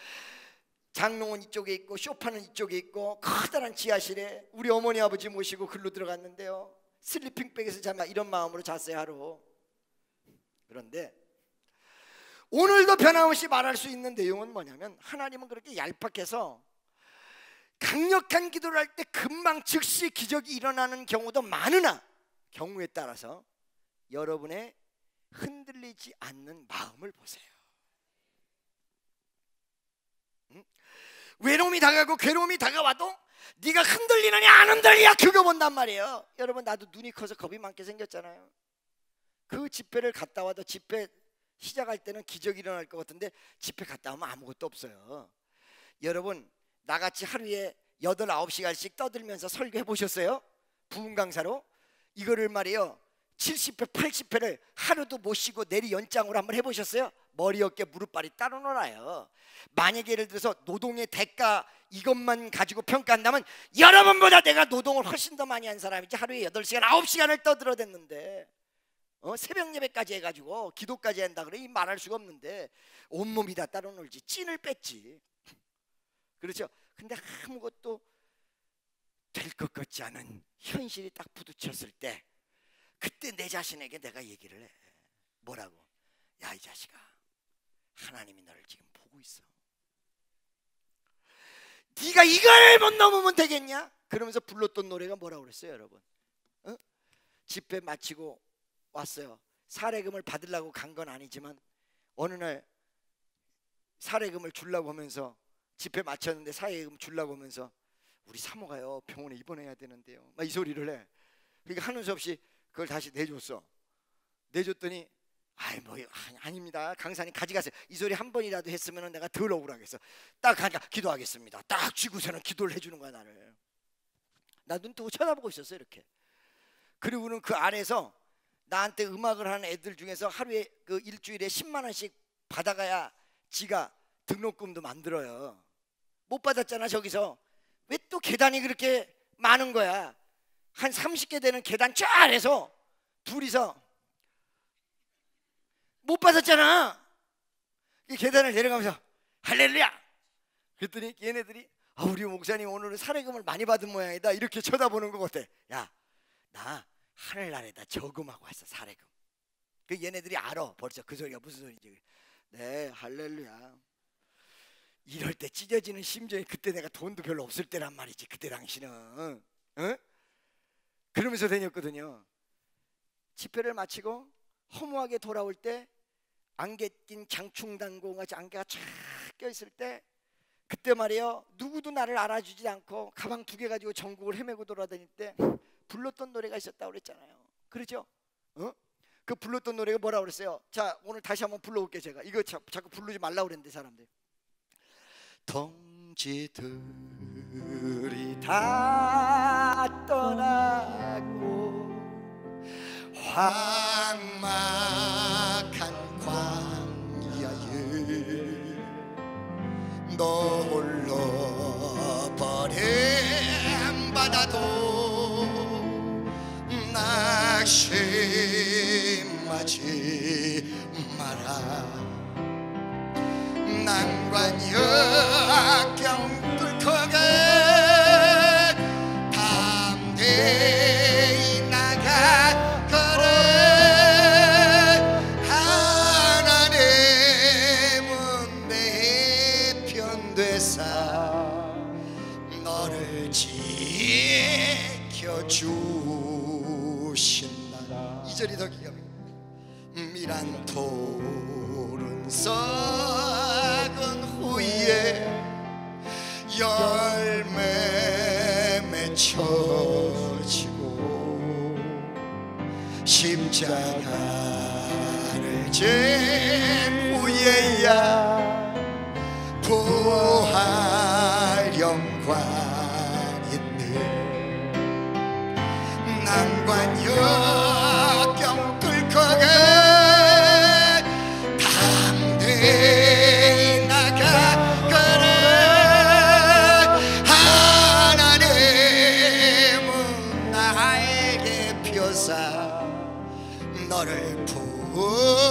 장롱은 이쪽에 있고 소파는 이쪽에 있고 커다란 지하실에 우리 어머니 아버지 모시고 글로 들어갔는데요, 슬리핑백에서 자면 이런 마음으로 잤어요, 하루. 그런데 오늘도 변함없이 말할 수 있는 내용은 뭐냐면, 하나님은 그렇게 얄팍해서 강력한 기도를 할 때 금방 즉시 기적이 일어나는 경우도 많으나, 경우에 따라서 여러분의 흔들리지 않는 마음을 보세요. 외로움이 다가오고 괴로움이 다가와도 네가 흔들리느냐 안 흔들리냐 그거 본단 말이에요. 여러분, 나도 눈이 커서 겁이 많게 생겼잖아요. 그 집회를 갔다 와도 집회 시작할 때는 기적이 일어날 것 같은데 집회 갔다 오면 아무것도 없어요. 여러분, 나같이 하루에 8, 9시간씩 떠들면서 설교해 보셨어요? 부흥 강사로 이거를 말이에요 70회 80회를 하루도 못 쉬고 내리 연장으로 한번 해보셨어요? 머리 어깨 무릎발이 따로 놀아요. 만약에 예를 들어서 노동의 대가 이것만 가지고 평가한다면 여러분보다 내가 노동을 훨씬 더 많이 한 사람이지, 하루에 8시간 9시간을 떠들어댔는데 새벽 예배까지 해가지고 기도까지 한다 그래 이 말할 수가 없는데 온몸이 다 따로 놀지, 찐을 뺐지. 그렇죠? 근데 아무것도 될 것 같지 않은 현실이 딱 부딪혔을 때, 그때 내 자신에게 내가 얘기를 해. 뭐라고? 야, 이 자식아, 하나님이 너를 지금 보고 있어. 네가 이걸 못 넘으면 되겠냐? 그러면서 불렀던 노래가 뭐라고 그랬어요, 여러분? 집회 마치고 왔어요. 사례금을 받으려고 간 건 아니지만 어느 날 사례금을 주려고 하면서, 집회 마쳤는데 사례금 주려고 하면서, 우리 사모가요 병원에 입원해야 되는데요 막 이 소리를 해. 그러니까 하는 수 없이 그걸 다시 내줬어. 내줬더니 아이 뭐 아닙니다 강사님 가져가세요. 이 소리 한 번이라도 했으면 내가 덜 억울하겠어. 딱 가니까 기도하겠습니다. 딱 쥐고서는 기도를 해주는 거야. 나를. 나 눈 뜨고 쳐다보고 있었어 이렇게. 그리고는 그 안에서 나한테 음악을 하는 애들 중에서 하루에 그 일주일에 10만 원씩 받아가야 지가 등록금도 만들어요. 못 받았잖아 저기서. 왜 또 계단이 그렇게 많은 거야. 한 30개 되는 계단 쫙 해서 둘이서 못 받았잖아. 이 계단을 내려가면서 할렐루야. 그랬더니 얘네들이 우리 목사님 오늘은 사례금을 많이 받은 모양이다 이렇게 쳐다보는 거 같아. 야, 나 하늘나라에다 저금하고 왔어 사례금. 그 얘네들이 알아 벌써 그 소리가 무슨 소리인지. 네, 할렐루야. 이럴 때 찢어지는 심정이 그때 내가 돈도 별로 없을 때란 말이지. 그때 당시는 그러면서 다녔거든요. 집회를 마치고 허무하게 돌아올 때 안개 낀 장충단고 같이 안개가 쫙 껴있을 때, 그때 말이에요 누구도 나를 알아주지 않고 가방 2개 가지고 전국을 헤매고 돌아다닐 때 불렀던 노래가 있었다고 그랬잖아요. 그렇죠? 그 불렀던 노래가 뭐라고 그랬어요? 자, 오늘 다시 한번 불러볼게요. 제가 이거 자꾸 부르지 말라고 그랬는데 사람들. 동지들이 다 떠나고 황막한 광야에 너 홀로 버림받아도 낙심하지 마라. 난관 역경 뚫고 담대히 나가거라. 하나님은 내 편 되사 너를 지켜주신다. 이 절이 더 기가 막혀. 미란 돌은 썩은 후에 열매 맺혀지고 십자가를 진 후에야 부활 영광 있네. 난관 역경 뚫고 담대히 나가거라. 하나님은 나에게 펴사 너를 품어주신다.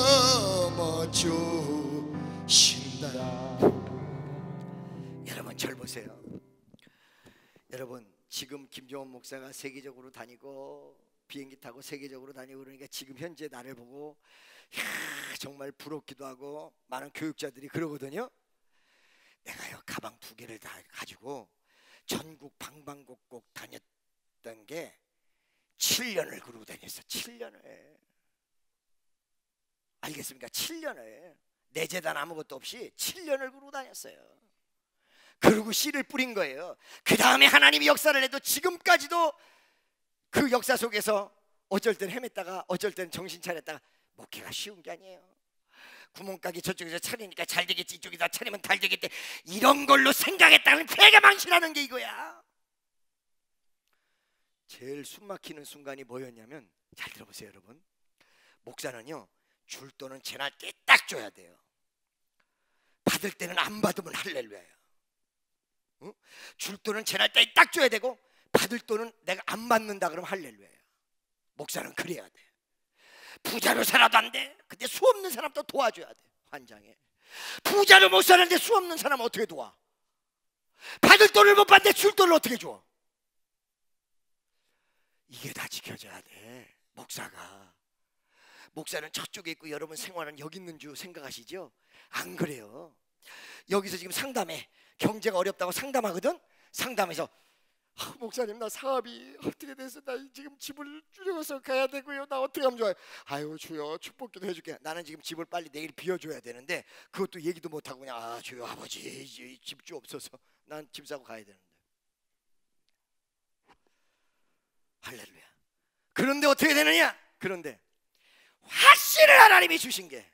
여러분, 절 보세요. 여러분, 지금 김종원 목사가 세계적으로 다니고 비행기 타고 세계적으로 다니고 그러니까 지금 현재 나를 보고 정말 부럽기도 하고 많은 교육자들이 그러거든요. 내가요 가방 2개를 다 가지고 전국 방방곡곡 다녔던 게 7년을 그러고 다녔어. 7년을. 알겠습니까? 7년을. 내 재단 아무것도 없이 7년을 그러고 다녔어요. 그리고 씨를 뿌린 거예요. 그 다음에 하나님이 역사를 해도 지금까지도 그 역사 속에서 어쩔 땐 헤맸다가 어쩔 땐 정신 차렸다가. 목회가 쉬운 게 아니에요. 구멍가게 저쪽에서 차리니까 잘 되겠지, 이쪽에다 차리면 잘 되겠대, 이런 걸로 생각했다는 폐가망신하는 게 이거야. 제일 숨막히는 순간이 뭐였냐면, 잘 들어보세요 여러분. 목사는요 줄 돈은 재날 때 딱 줘야 돼요. 받을 때는 안 받으면 할렐루야예요. 응? 줄 돈은 재날 때 딱 줘야 되고 받을 돈은 내가 안 받는다 그러면 할렐루야예요. 목사는 그래야 돼. 부자로 살아도 안 돼. 근데 수 없는 사람도 도와줘야 돼. 환장해. 부자로 못 사는데 수 없는 사람 어떻게 도와? 받을 돈을 못 받는데 줄 돈을 어떻게 줘? 이게 다 지켜져야 돼. 목사는 저쪽에 있고 여러분 생활은 여기 있는 줄 생각하시죠? 안 그래요. 여기서 지금 상담해. 경제가 어렵다고 상담하거든. 상담해서 목사님 나 사업이 어떻게 돼서 나 지금 집을 줄여서 가야 되고요. 나 어떻게 하면 좋아요? 아유 주여 축복기도 해줄게. 나는 지금 집을 빨리 내일 비워줘야 되는데 그것도 얘기도 못하고 그냥 주여 아버지 집 주옵소서. 난 집 사고 가야 되는데. 할렐루야. 그런데 어떻게 되느냐? 그런데 확신을 하나님이 주신 게,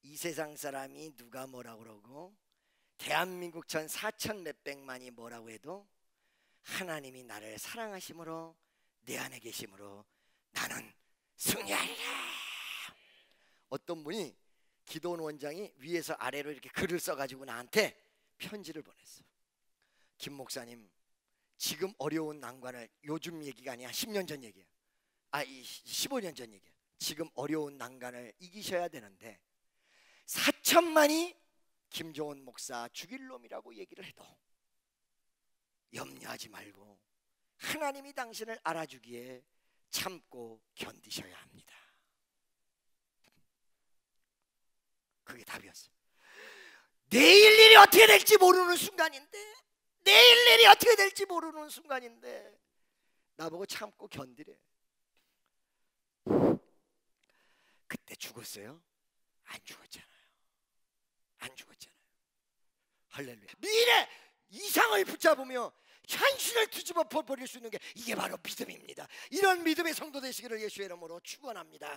이 세상 사람이 누가 뭐라고 그러고 대한민국 전 4천 몇백만이 뭐라고 해도 하나님이 나를 사랑하심으로 내 안에 계심으로 나는 승리하리라. 어떤 분이 기도원 원장이 위에서 아래로 이렇게 글을 써가지고 나한테 편지를 보냈어. 김 목사님, 지금 어려운 난관을, 요즘 얘기가 아니야 10년 전 얘기야. 15년 전 얘기야. 지금 어려운 난관을 이기셔야 되는데 4천만이 김종원 목사 죽일 놈이라고 얘기를 해도 염려하지 말고 하나님이 당신을 알아주기에 참고 견디셔야 합니다. 그게 답이었어. 내일 일이 어떻게 될지 모르는 순간인데, 나보고 참고 견디래. 그때 죽었어요? 안 죽었잖아요. 할렐루야. 미래 이상을 붙잡으며 현실을 뒤집어 버릴 수 있는 게 이게 바로 믿음입니다. 이런 믿음의 성도 되시기를 예수의 이름으로 축원합니다.